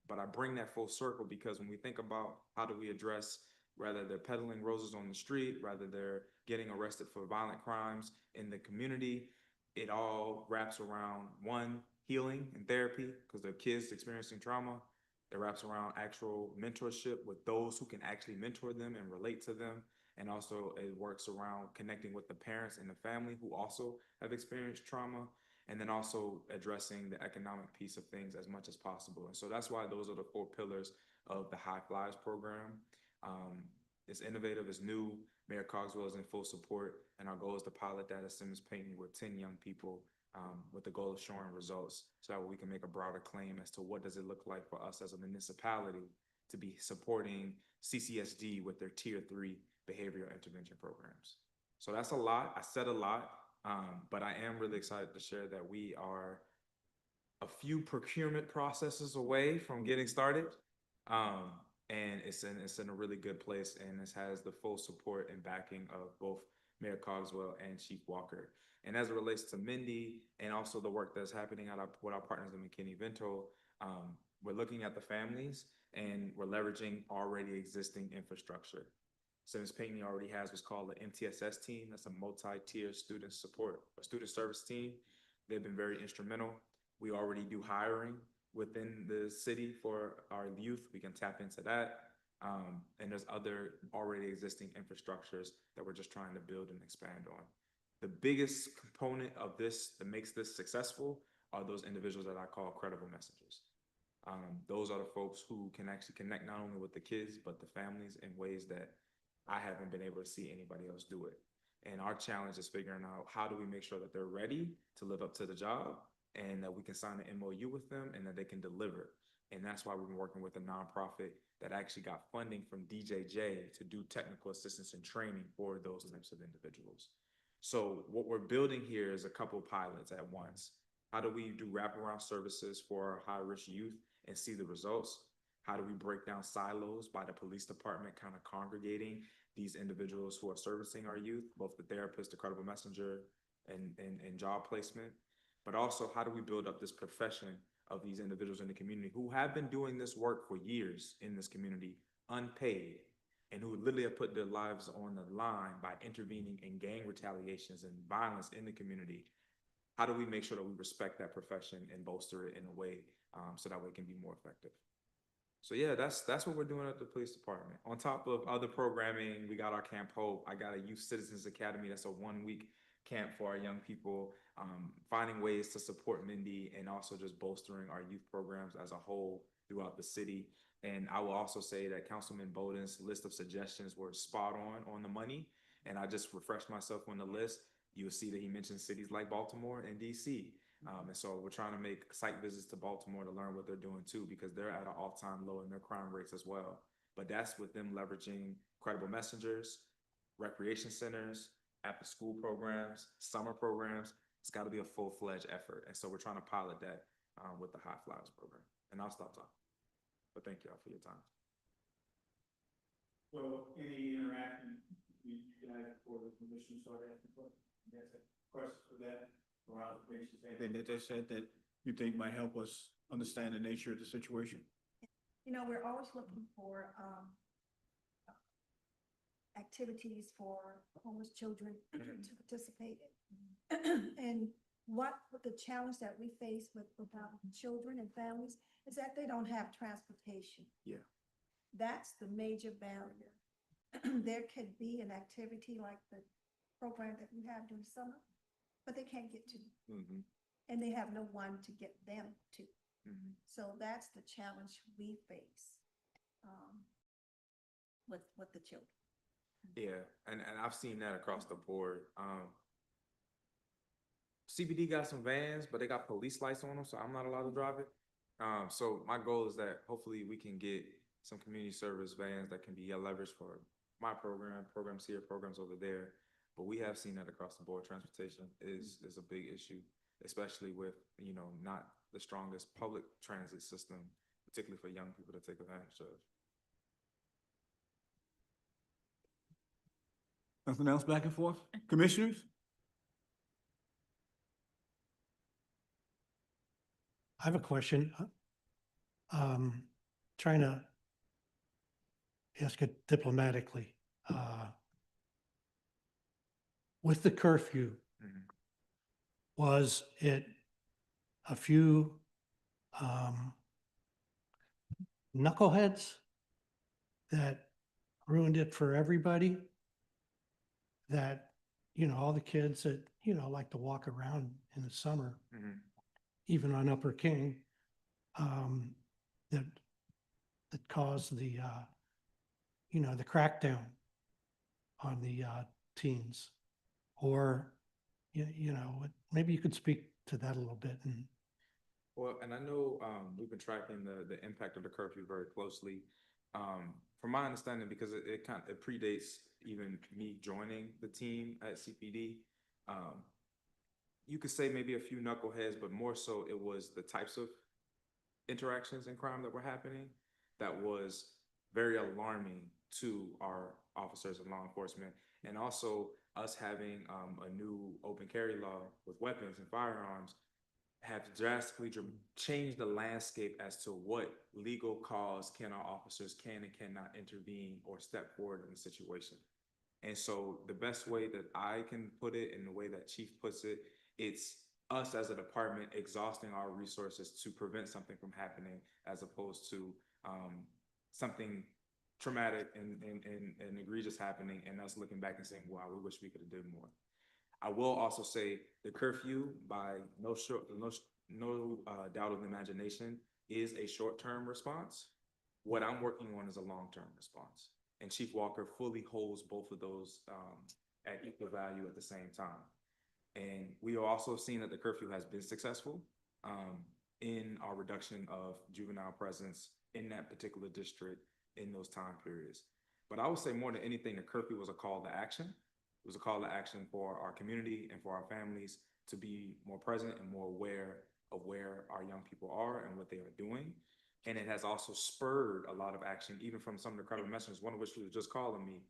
But I bring that full circle because when we think about how do we address whether they're peddling roses on the street, whether they're getting arrested for violent crimes in the community, it all wraps around one, healing and therapy because they're kids experiencing trauma. It wraps around actual mentorship with those who can actually mentor them and relate to them. And also it works around connecting with the parents and the family who also have experienced trauma. And then also addressing the economic piece of things as much as possible. And so that's why those are the 4 pillars of the High Flyers program. It's innovative, it's new. Mayor Cogswell is in full support. And our goal is to pilot that at Simmons Pinckney with 10 young people with the goal of showing results so that we can make a broader claim as to what does it look like for us as a municipality to be supporting CCSD with their tier 3 behavioral intervention programs. So that's a lot. I said a lot, but I am really excited to share that we are a few procurement processes away from getting started. And it's in a really good place, and this has the full support and backing of both Mayor Cogswell and Chief Walker. And as it relates to Mindy and also the work that's happening with our partners in McKinney-Vento, we're looking at the families and we're leveraging already existing infrastructure. Simmons Pinckney already has what's called the MTSS team. That's a multi-tier student support or student service team. They've been very instrumental. We already do hiring within the city for our youth. We can tap into that. And there's other already existing infrastructures that we're just trying to build and expand on. The biggest component of this that makes this successful are those individuals that I call credible messengers. Those are the folks who can actually connect not only with the kids, but the families in ways that I haven't been able to see anybody else do it. And our challenge is figuring out how do we make sure that they're ready to live up to the job and that we can sign an MOU with them and that they can deliver. And that's why we've been working with a nonprofit that actually got funding from DJJ to do technical assistance and training for those types of individuals. So what we're building here is a couple pilots at once. How do we do wraparound services for high-risk youth and see the results? How do we break down silos by the police department kind of congregating these individuals who are servicing our youth, both the therapist, the credible messenger, and job placement? But also, how do we build up this profession of these individuals in the community who have been doing this work for years in this community, unpaid, and who literally have put their lives on the line by intervening in gang retaliations and violence in the community? How do we make sure that we respect that profession and bolster it in a way so that way it can be more effective? So yeah, that's what we're doing at the police department. On top of other programming, we got our Camp Hope. I got a Youth Citizens Academy. That's a 1-week camp for our young people, finding ways to support Mindy and also just bolstering our youth programs as a whole throughout the city. And I will also say that Councilman Bowden's list of suggestions were spot on the money. And I just refreshed myself on the list. You'll see that he mentioned cities like Baltimore and DC. And so we're trying to make site visits to Baltimore to learn what they're doing too, because they're at an all-time low in their crime rates as well. But that's with them leveraging credible messengers, recreation centers, after-school programs, summer programs. It's got to be a full-fledged effort. And so we're trying to pilot that with the High Flyers program. And I'll stop talking. But thank y'all for your time. So any interaction you guys for the commission started asking questions? You guys have questions for that? Or observations, anything that they said that you think might help us understand the nature of the situation? You know, we're always looking for activities for homeless children to participate in. And what the challenge that we face with our children and families is that they don't have transportation. Yeah. That's the major barrier. There could be an activity like the program that we have during summer, but they can't get to. Mm-hmm. And they have no one to get them to. Mm-hmm. So that's the challenge we face with the children. Yeah, and I've seen that across the board. CBD got some vans, but they got police lights on them, so I'm not allowed to drive it. So my goal is that hopefully we can get some community service vans that can be leveraged for my programs here, programs over there. But we have seen that across the board. Transportation is a big issue, especially with, not the strongest public transit system, particularly for young people to take advantage of. Nothing else back and forth? Commissioners? I have a question. Trying to ask it diplomatically. With the curfew, Mhm. was it a few knuckleheads that ruined it for everybody? That, all the kids that, like to walk around in the summer, Mhm. even on Upper King, that caused the, the crackdown on the teens? Or, maybe you could speak to that a little bit. And Well, and I know we've been tracking the impact of the curfew very closely. From my understanding, because it predates even me joining the team at CPD. You could say maybe a few knuckleheads, but more so it was the types of interactions and crime that were happening that was very alarming to our officers and law enforcement. And also us having a new open carry law with weapons and firearms have drastically changed the landscape as to what legal cause can our officers can and cannot intervene or step forward in the situation. And so the best way that I can put it, and the way that Chief puts it, it's us as a department exhausting our resources to prevent something from happening, as opposed to something traumatic and egregious happening and us looking back and saying, wow, we wish we could have did more. I will also say the curfew, by no doubt of the imagination, is a short-term response. What I'm working on is a long-term response. And Chief Walker fully holds both of those at equal value at the same time. And we are also seeing that the curfew has been successful in our reduction of juvenile presence in that particular district in those time periods. But I would say more than anything, the curfew was a call to action, It was a call to action for our community and for our families to be more present and more aware of where our young people are and what they are doing. And it has also spurred a lot of action, even from some of the credible messengers, one of which was just calling me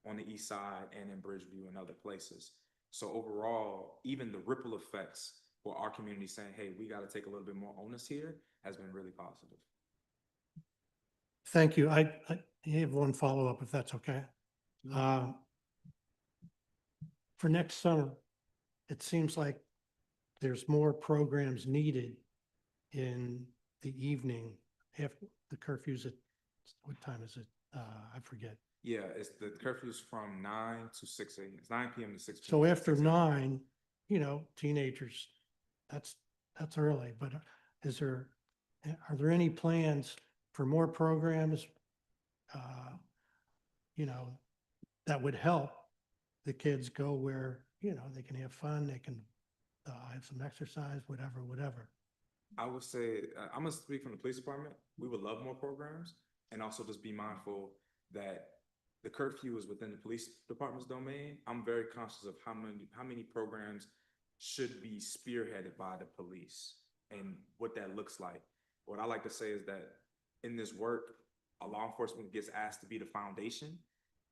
on the east side and in Bridgeview and other places. So overall, even the ripple effects for our community saying, hey, we got to take a little bit more onus here has been really positive. Thank you. I have one follow-up if that's okay. For next summer, it seems like there's more programs needed in the evening after the curfew's at, what time is it? I forget. Yeah, it's the curfew's from 9 to 6 a.m. It's 9 p.m. to 6 p.m. So after 9, teenagers, that's early, but are there any plans for more programs, that would help the kids go where, they can have fun, they can have some exercise, whatever. I would say, I'm gonna speak from the police department. We would love more programs, and also just be mindful that the curfew is within the police department's domain. I'm very conscious of how many programs should be spearheaded by the police and what that looks like. What I like to say is that in this work, law enforcement gets asked to be the foundation.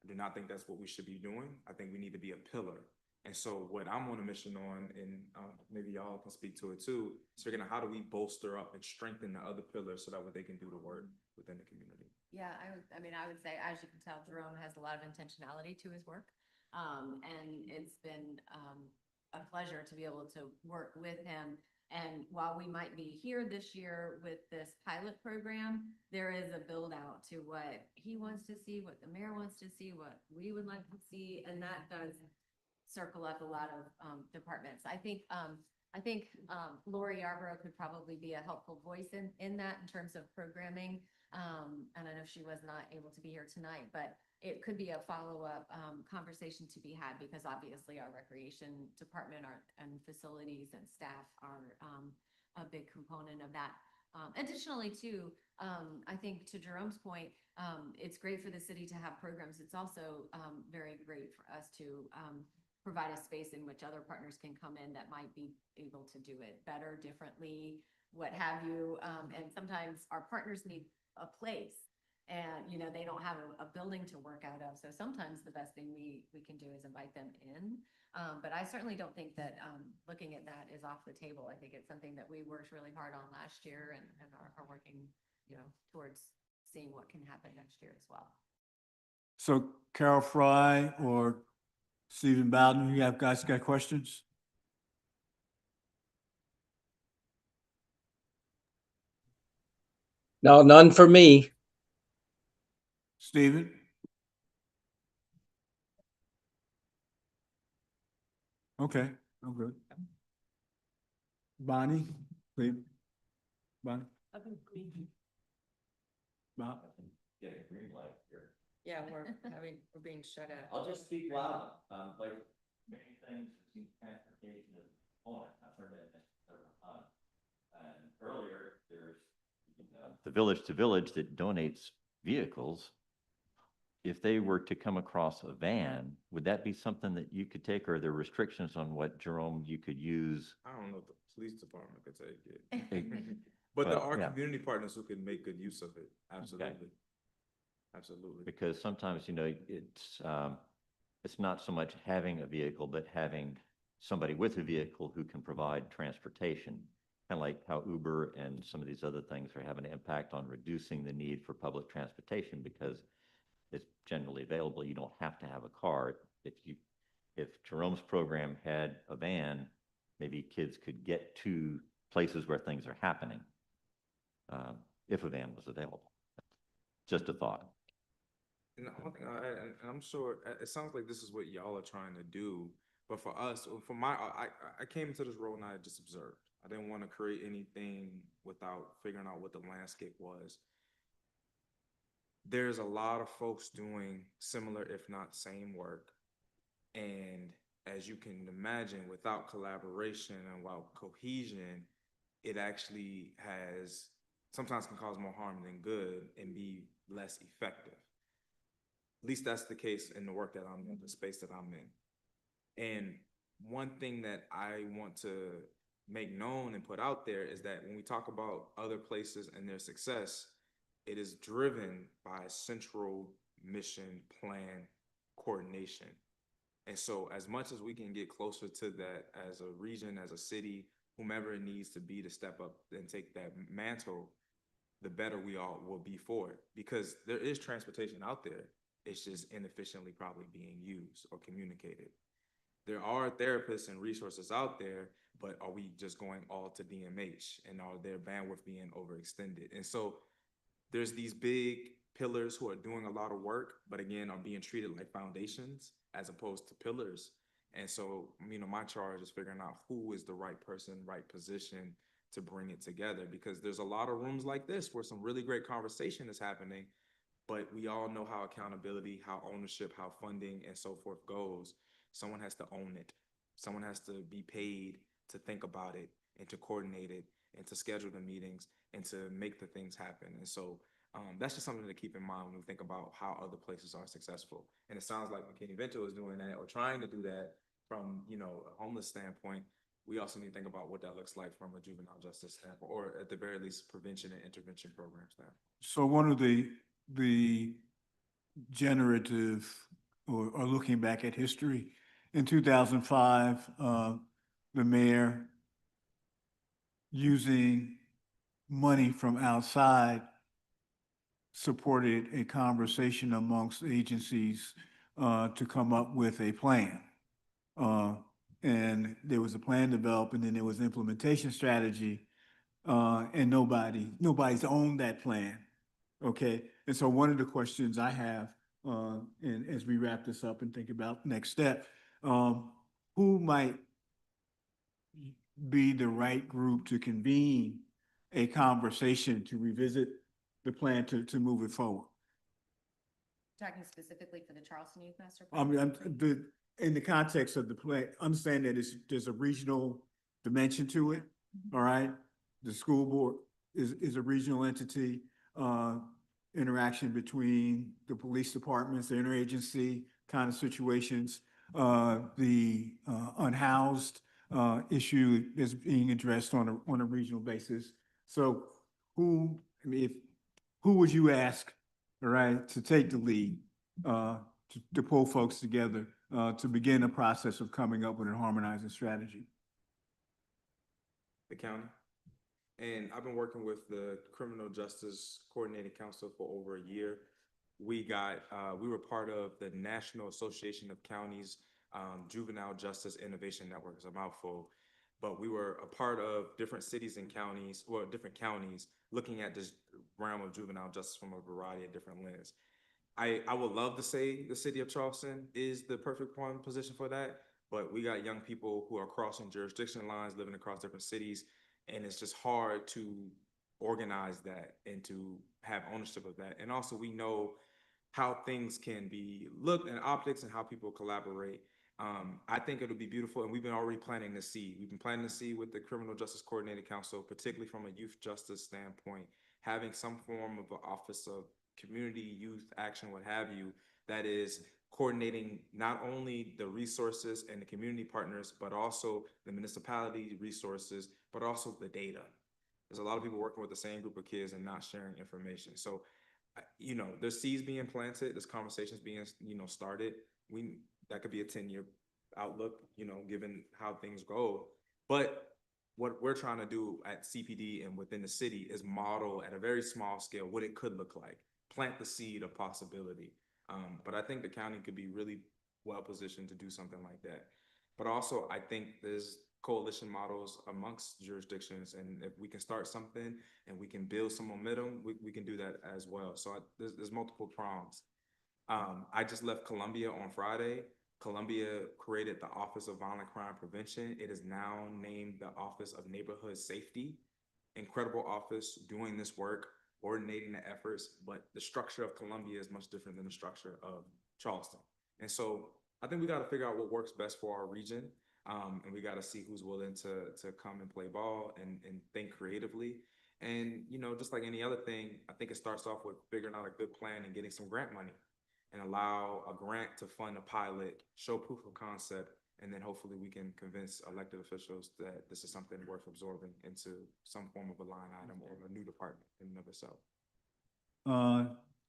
I do not think that's what we should be doing. I think we need to be a pillar. And so what I'm on a mission on, and maybe y'all can speak to it too, is figuring out how do we bolster up and strengthen the other pillars so that way they can do the work within the community. Yeah, I would say, as you can tell, Jerome has a lot of intentionality to his work. And it's been a pleasure to be able to work with him. And while we might be here this year with this pilot program, there is a build out to what he wants to see, what the mayor wants to see, what we would like to see, and that does circle up a lot of departments. I think Lori Yarborough could probably be a helpful voice in that in terms of programming. And I know she was not able to be here tonight, but it could be a follow-up conversation to be had, because obviously our recreation department and facilities and staff are a big component of that. Additionally too, I think to Jerome's point, it's great for the city to have programs. It's also very great for us to provide a space in which other partners can come in that might be able to do it better, differently, what have you. And sometimes our partners need a place, and they don't have a building to work out of. So sometimes the best thing we can do is invite them in. But I certainly don't think that looking at that is off the table. I think it's something that we worked really hard on last year and are working, towards seeing what can happen next year as well. So Carol Fry or Stephen Bowden, you guys got questions? No, none for me. Stephen? Okay, I'm good. Bonnie, please. Bonnie? Bob? Get a green light here. Yeah, we're being shut out. I'll just speak loud. Like many things, it seems transportation is a component. I've heard that several times. And earlier, there's the village to village that donates vehicles. If they were to come across a van, would that be something that you could take, or are there restrictions on what, Jerome, you could use? I don't know if the police department could take it. But Well, there are yeah. community partners who can make good use of it. Absolutely. Okay. Absolutely. Because sometimes, it's not so much having a vehicle, but having somebody with a vehicle who can provide transportation. Kind of like how Uber and some of these other things are having an impact on reducing the need for public transportation because it's generally available. You don't have to have a car. If Jerome's program had a van, maybe kids could get to places where things are happening, if a van was available. Just a thought. And one thing, and I'm sure it sounds like this is what y'all are trying to do, but for us, I came into this role and I just observed. I didn't want to create anything without figuring out what the landscape was. There's a lot of folks doing similar, if not same work. And as you can imagine, without collaboration and without cohesion, it actually sometimes can cause more harm than good and be less effective. At least that's the case in the work that I'm in, the space that I'm in. And one thing that I want to make known and put out there is that when we talk about other places and their success, it is driven by a central mission, plan, coordination. And so as much as we can get closer to that as a region, as a city, whomever it needs to be to step up and take that mantle, the better we all will be for it. Because there is transportation out there. It's just inefficiently probably being used or communicated. There are therapists and resources out there, but are we just going all to DMH, and are their bandwidth being overextended? And so there's these big pillars who are doing a lot of work, but again, are being treated like foundations as opposed to pillars. And so, my charge is figuring out who is the right person, right position to bring it together, because there's a lot of rooms like this where some really great conversation is happening, but we all know how accountability, how ownership, how funding and so forth goes. Someone has to own it. Someone has to be paid to think about it and to coordinate it and to schedule the meetings and to make the things happen. And so that's just something to keep in mind when we think about how other places are successful. And it sounds like McKinney-Vento is doing that or trying to do that from, a homeless standpoint. We also need to think about what that looks like from a juvenile justice standpoint, or at the very least, prevention and intervention programs standpoint. So one of the generative or looking back at history, in 2005, the mayor using money from outside supported a conversation amongst agencies to come up with a plan. And there was a plan developed, and then there was implementation strategy, and nobody's owned that plan. Okay, and so one of the questions I have, and as we wrap this up and think about next step, who might be the right group to convene a conversation to revisit the plan to move it forward? Talking specifically for the Charleston Youth Master I Plan? mean, in the context of the plan, understand that there's a regional dimension to it, all right? The school board is a regional entity, interaction between the police departments, the interagency kind of situations, the unhoused issue is being addressed on a regional basis. So who would you ask, all right, to take the lead, to pull folks together, to begin a process of coming up with a harmonizing strategy? The county. And I've been working with the Criminal Justice Coordinating Council for over a year. We were part of the National Association of Counties Juvenile Justice Innovation Network. It's a mouthful, but we were a part of different cities and counties, or different counties, looking at this realm of juvenile justice from a variety of different lenses. I would love to say the city of Charleston is the perfect one position for that, but we got young people who are crossing jurisdiction lines, living across different cities, and it's just hard to organize that and to have ownership of that. And also, we know how things can be looked and optics and how people collaborate. I think it'll be beautiful, and we've been already planting the seed. We've been planting the seed with the Criminal Justice Coordinating Council, particularly from a youth justice standpoint, having some form of an office of community, youth action, what have you, that is coordinating not only the resources and the community partners, but also the municipality resources, but also the data. There's a lot of people working with the same group of kids and not sharing information. So, there's seeds being planted, there's conversations being, started. That could be a 10-year outlook, given how things go. But what we're trying to do at CPD and within the city is model at a very small scale what it could look like, plant the seed of possibility. But I think the county could be really well positioned to do something like that. But also, I think there's coalition models amongst jurisdictions, and if we can start something and we can build some momentum, we can do that as well. So there's multiple prongs. I just left Columbia on Friday. Columbia created the Office of Violent Crime Prevention. It is now named the Office of Neighborhood Safety. Incredible office doing this work, coordinating the efforts, but the structure of Columbia is much different than the structure of Charleston. And so I think we got to figure out what works best for our region. And we got to see who's willing to come and play ball and think creatively. And, just like any other thing, I think it starts off with figuring out a good plan and getting some grant money, and allow a grant to fund a pilot, show proof of concept, And then hopefully we can convince elected officials that this is something worth absorbing into some form of a line item or a new department in and of itself.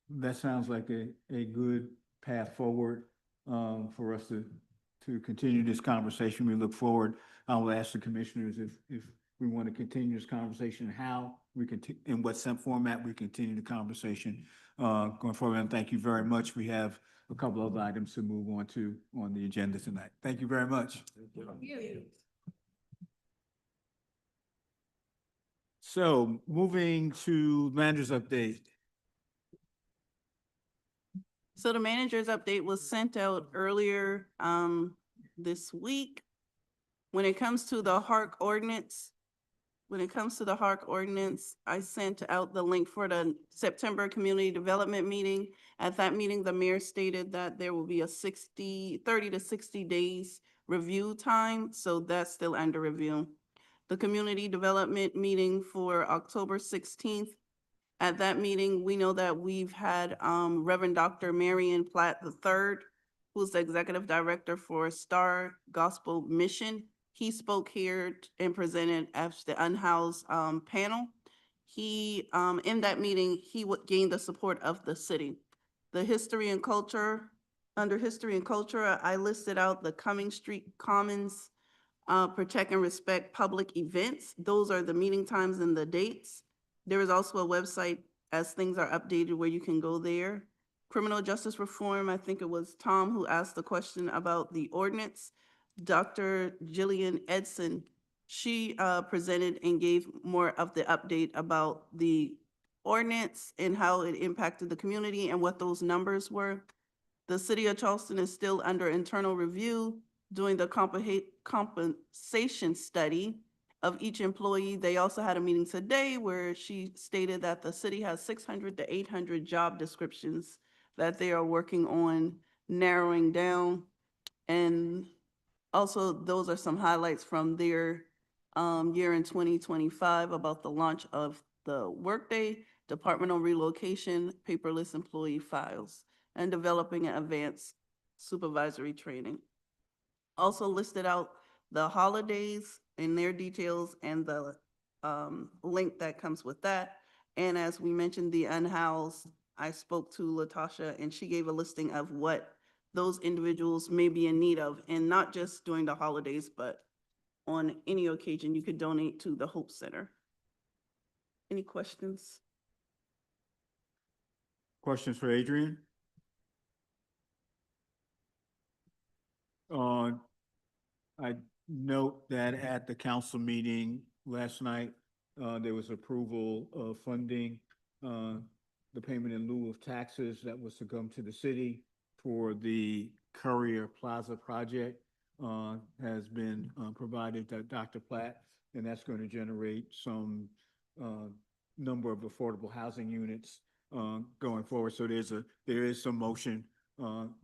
That sounds like a good path forward, for us to continue this conversation. We look forward. I will ask the commissioners if we want to continue this conversation, how we can, in what some format we continue the conversation, going forward. And thank you very much. We have a couple of items to move on to on the agenda tonight. Thank you very much. So moving to manager's update. So the manager's update was sent out earlier this week. When it comes to the HARC ordinance, I sent out the link for the September Community Development Meeting. At that meeting, the mayor stated that there will be a 30 to 60 days review time, so that's still under review. The Community Development Meeting for October 16th. At that meeting, we know that we've had Reverend Dr. Marion Platt III, who's the executive director for Star Gospel Mission. He spoke here and presented as the unhoused panel. He, in that meeting, he gained the support of the city. The history and culture, under history and culture, I listed out the Cumming Street Commons Protect and Respect public events. Those are the meeting times and the dates. There is also a website as things are updated where you can go there. Criminal justice reform, I think it was Tom who asked the question about the ordinance. Dr. Jillian Edson, she presented and gave more of the update about the ordinance and how it impacted the community and what those numbers were. The city of Charleston is still under internal review, doing the compensation study of each employee. They also had a meeting today where she stated that the city has 600 to 800 job descriptions that they are working on narrowing down. And also, those are some highlights from their year in 2025 about the launch of the Workday, departmental relocation, paperless employee files, and developing an advanced supervisory training. Also listed out the holidays and their details and the link that comes with that. And as we mentioned, the unhoused, I spoke to Latasha and she gave a listing of what those individuals may be in need of, and not just during the holidays, but on any occasion you could donate to the Hope Center. Any questions? Questions for Adrian? I note that at the council meeting last night, there was approval of funding the payment in lieu of taxes that was to come to the city for the Courier Plaza project has been provided to Dr. Platt, and that's going to generate some number of affordable housing units going forward. So there is some motion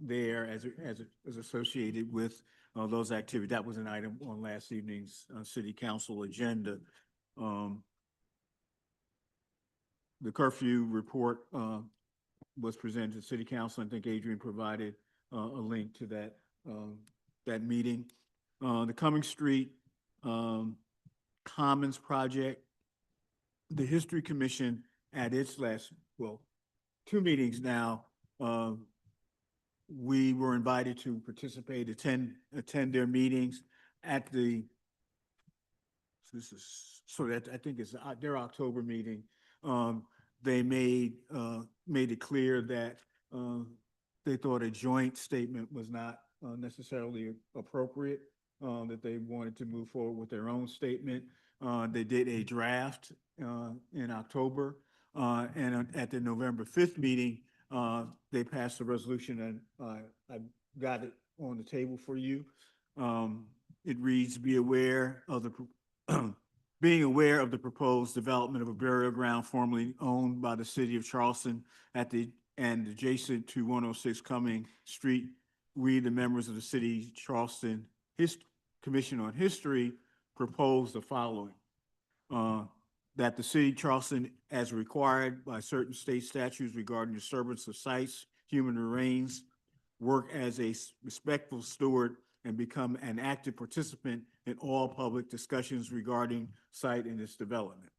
there as associated with those activities. That was an item on last evening's city council agenda. The curfew report was presented to city council. I think Adrian provided a link to that meeting. The Cumming Street Commons project, the History Commission at its last, two meetings now, we were invited to participate, attend their meetings at the, I think it's their October meeting. They made it clear that they thought a joint statement was not necessarily appropriate, that they wanted to move forward with their own statement. They did a draft in October, and at the November 5th meeting, they passed a resolution, and I got it on the table for you. It reads, be aware of the being aware of the proposed development of a burial ground formerly owned by the city of Charleston and adjacent to 106 Cumming Street, we, the members of the city Charleston Commission on History, propose the following. That the city of Charleston, as required by certain state statutes regarding disturbance of sites, human remains, work as a respectful steward and become an active participant in all public discussions regarding site and its development.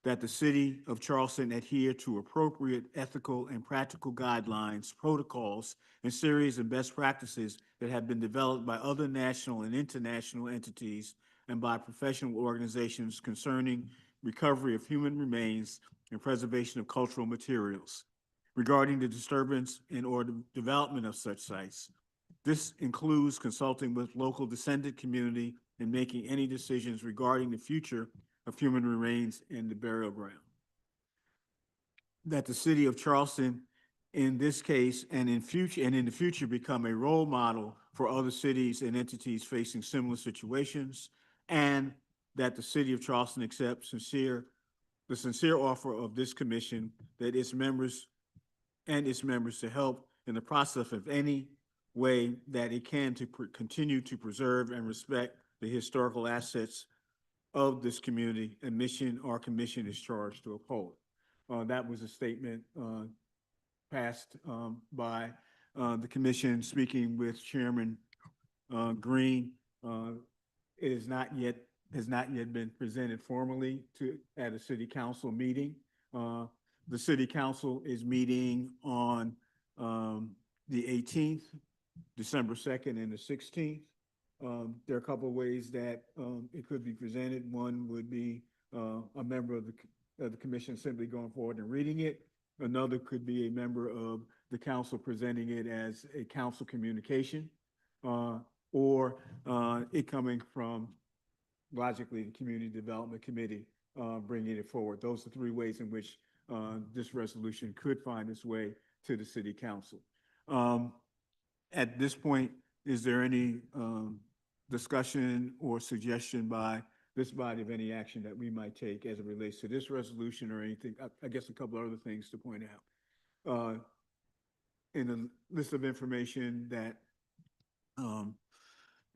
That the city of Charleston adhere to appropriate ethical and practical guidelines, protocols, and series of best practices that have been developed by other national and international entities and by professional organizations concerning recovery of human remains and preservation of cultural materials. Regarding the disturbance and or development of such sites. This includes consulting with local descendant community and making any decisions regarding the future of human remains in the burial ground. That the city of Charleston, in this case and in the future, become a role model for other cities and entities facing similar situations, and that the city of Charleston accepts the sincere offer of this commission that its members to help in the process of any way that it can to continue to preserve and respect the historical assets of this community and mission our commission is charged to uphold. That was a statement passed by the commission, speaking with Chairman Green. It has not yet been presented formally at a city council meeting. The city council is meeting on the 18th, December 2nd, and the 16th. There are a couple of ways that it could be presented. One would be a member of the commission simply going forward and reading it. Another could be a member of the council presenting it as a council communication, or it coming from, logically, the Community Development Committee bringing it forward. Those are three ways in which this resolution could find its way to the city council. At this point, is there any discussion or suggestion by this body of any action that we might take as it relates to this resolution or anything? I guess a couple of other things to point out. In the list of information that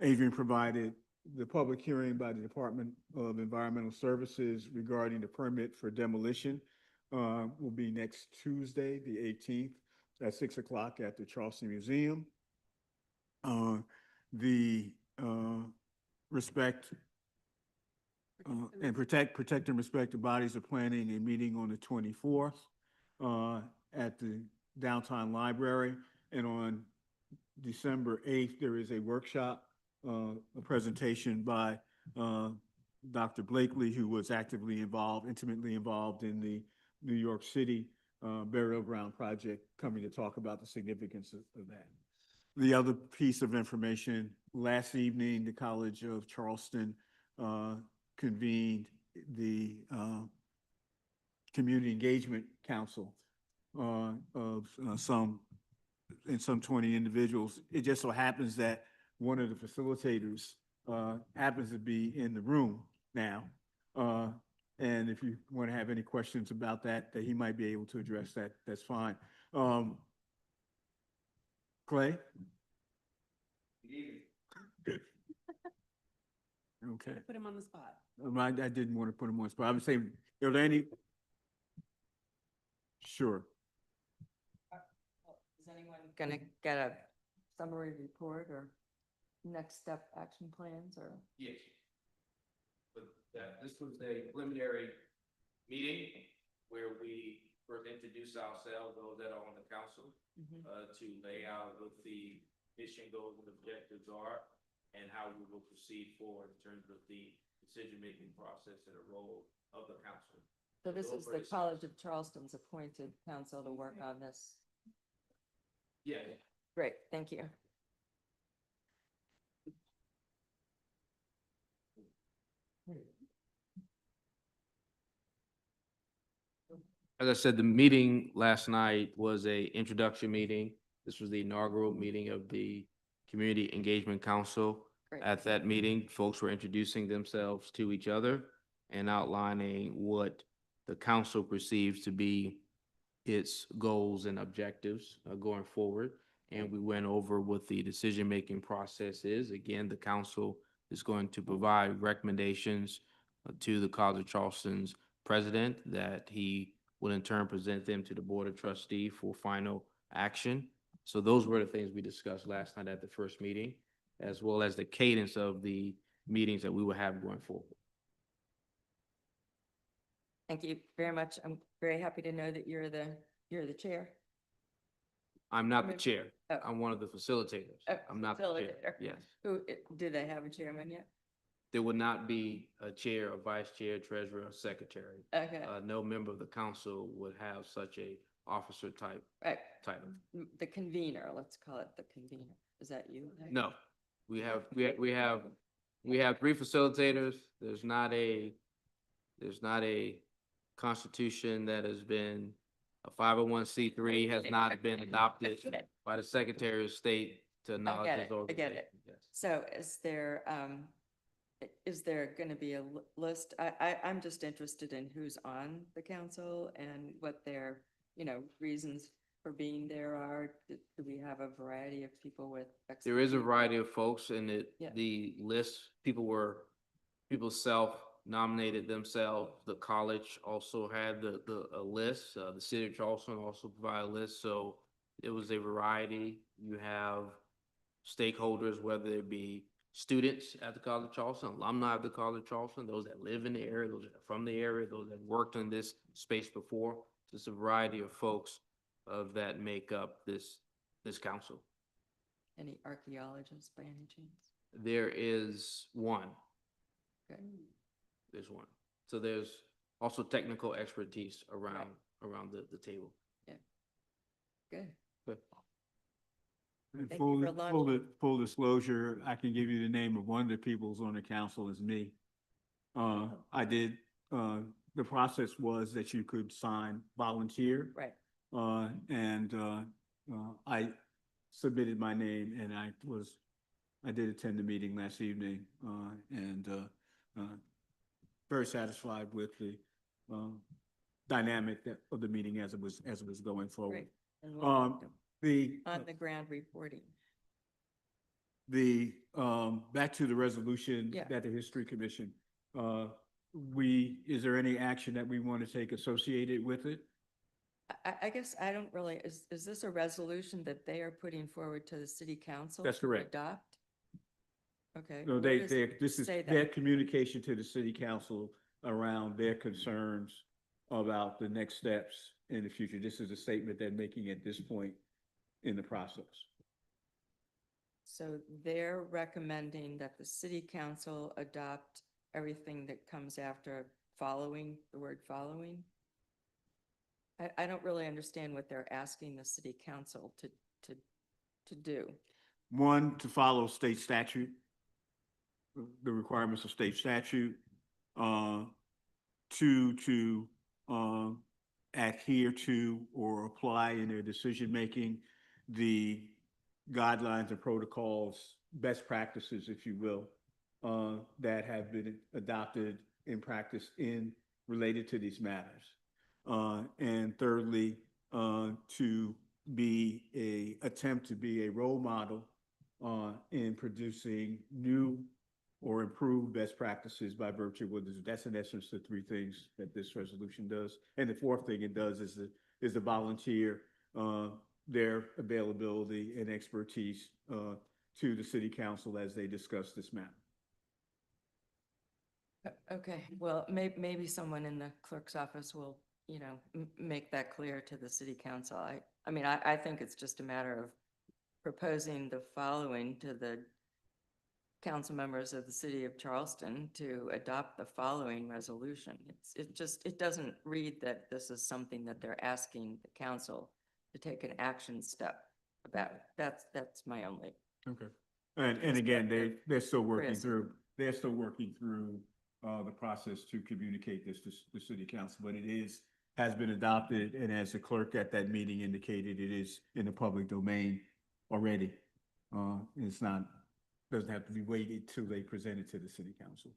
Adrian provided, the public hearing by the Department of Environmental Services regarding the permit for demolition will be next Tuesday, the 18th, at 6 o'clock at the Charleston Museum. The respect and protect and respect the bodies of planning a meeting on the 24th at the downtown library, and on December 8th there is a workshop, a presentation by Dr. Blakely, who was intimately involved in the New York City burial ground project, coming to talk about the significance of that. The other piece of information, last evening, the College of Charleston convened the Community Engagement Council of some 20 individuals. It just so happens that one of the facilitators happens to be in the room now. And if you want to have any questions about that he might be able to address that, that's fine. Clay? Good. Okay. Put him on the spot. I didn't want to put him on the spot. I'm saying, are there any? Sure. Is anyone gonna get a summary report or next step action plans or? Yes. But this was a preliminary meeting where we first introduced ourselves, those that are on the council, to lay out what the mission goals and objectives are and how we will proceed forward in terms of the decision-making process and the role of the council. So this is the College of Charleston's appointed council to work on this. Yeah. Great, thank you. As I said, the meeting last night was a introduction meeting. This was the inaugural meeting of the Community Engagement Council. Great. At that meeting, folks were introducing themselves to each other and outlining what the council perceives to be its goals and objectives going forward. And we went over what the decision-making process is. Again, the council is going to provide recommendations to the College of Charleston's president that he will in turn present them to the Board of Trustees for final action. So those were the things we discussed last night at the first meeting. as well as the cadence of the meetings that we will have going forward. Thank you very much. I'm very happy to know that you're the chair. I'm not the Maybe- chair. oh. I'm one of the facilitators. Oh, I'm not the chair. facilitator. Yes. Do they have a chairman yet? There would not be a chair, a vice chair, treasurer, or secretary. Okay, No member of the council would have such a officer type right. title. The convener, let's call it the convener. Is that you? No, we have three facilitators. There's not a constitution that has been, a 501c3 has not been adopted by the Secretary of State to acknowledge get this it, I get organization. it. Yes. So is there going to be a list? I'm just interested in who's on the council and what their, reasons for being there are. Do we have a variety of people with? There is a expertise? variety of folks and Yeah. the list, people self-nominated themselves. The college also had a list. The city of Charleston also provided a list. So it was a variety. You have stakeholders, whether it be students at the College of Charleston, alumni of the College of Charleston, those that live in the area, those that are from the area, those that worked in this space before. Just a variety of folks that make up this council. Any archaeologists by any chance? There is one. Okay. There's one. So there's also technical expertise around the table. Good. But And Thank you for full disclosure, I can give you the name of one of the people's on the council is me. I did, the process was that you could sign volunteer. Right. I submitted my name and I did attend the meeting last evening, very satisfied with the, dynamic of the meeting as it was going forward. Great. And On the ground reporting. back to the resolution Yeah. that the History Commission, is there any action that we want to take associated with it? I guess I don't really, is this a resolution that they are putting forward to the city council? That's to correct. Adopt? Okay. No, where does it this is say that? their communication to the city council around their concerns about the next steps in the future. This is a statement they're making at this point in the process. So they're recommending that the city council adopt everything that comes after following, the word following? I don't really understand what they're asking the city council to do. One, to follow state statute, the requirements of state statute. Two, to adhere to or apply in their decision-making the guidelines and protocols, best practices, if you will, that have been adopted in practice related to these matters. And thirdly, to attempt to be a role model in producing new or improved best practices by virtue of that's in essence the three things that this resolution does. And the fourth thing it does is the volunteer their availability and expertise to the city council as they discuss this matter. Okay, well, maybe someone in the clerk's office will, make that clear to the city council. I mean, I think it's just a matter of proposing the following to the council members of the city of Charleston to adopt the following resolution. It doesn't read that this is something that they're asking the council to take an action step about. That's my only. Okay. And again, they're still working Criticism. through the process to communicate this to the city council, but has been adopted, and as the clerk at that meeting indicated, it is in the public domain already. Doesn't have to be waited till they present it to the city council.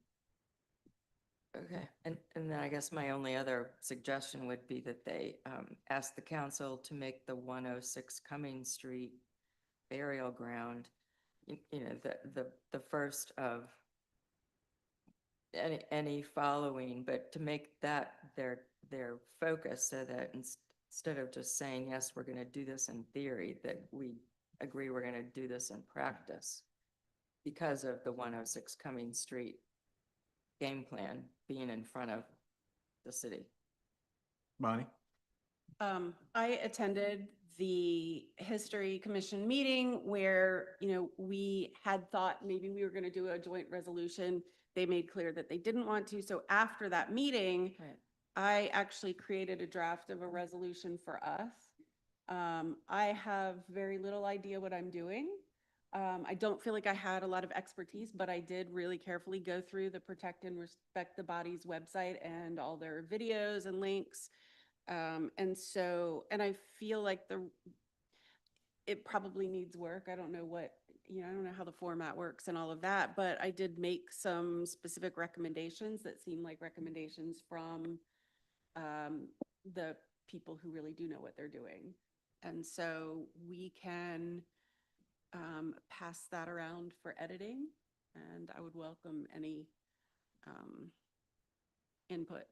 Okay, and then I guess my only other suggestion would be that they ask the council to make the 106 Cummings Street burial ground, the first of any following, but to make that their focus so that instead of just saying, yes, we're going to do this in theory, that we agree we're going to do this in practice. because of the 106 Cummings Street game plan being in front of the city. Bonnie? I attended the History Commission meeting where, we had thought maybe we were going to do a joint resolution. They made clear that they didn't want to. So after that meeting, Right. I actually created a draft of a resolution for us. I have very little idea what I'm doing. I don't feel like I had a lot of expertise, but I did really carefully go through the Protect and Respect the Body's website and all their videos and links. And I feel like it probably needs work. I don't know I don't know how the format works and all of that, but I did make some specific recommendations that seem like recommendations from the people who really do know what they're doing. And so we can pass that around for editing, and I would welcome any input.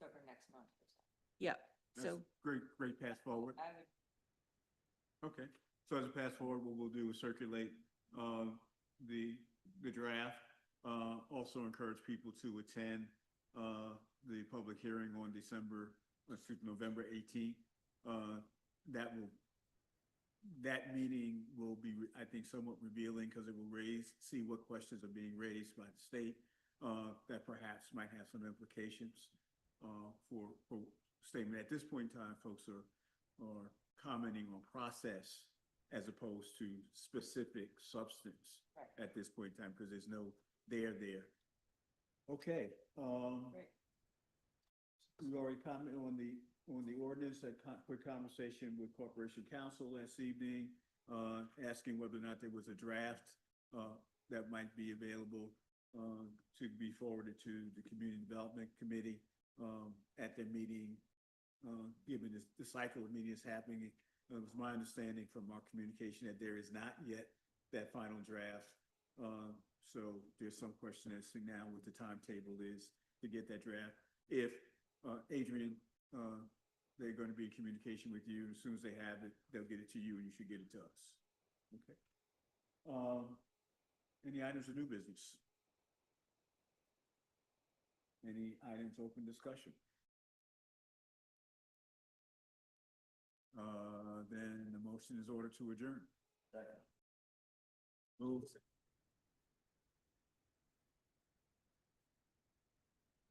So for next month or something. Yeah, That's so great path forward. I would Okay, so as a path forward, what we'll do is circulate the draft. Also encourage people to attend the public hearing on November 18th. That meeting will be, I think, somewhat revealing because it will see what questions are being raised by the state that perhaps might have some implications for statement. At this point in time, folks are commenting on process as opposed to specific substance at this point in time because there's no there. Okay. Great. We already commented on the ordinance, that quick conversation with Corporation Counsel last evening, asking whether or not there was a draft that might be available to be forwarded to the Community Development Committee at their meeting. Given the cycle of meetings happening, it was my understanding from our communication that there is not yet that final draft. So there's some question as to now what the timetable is to get that draft. If Adrian, they're going to be in communication with you. As soon as they have it, they'll get it to you and you should get it to us. Okay. Any items of new business? Any items open discussion? Then the motion is ordered to adjourn. Second. Moved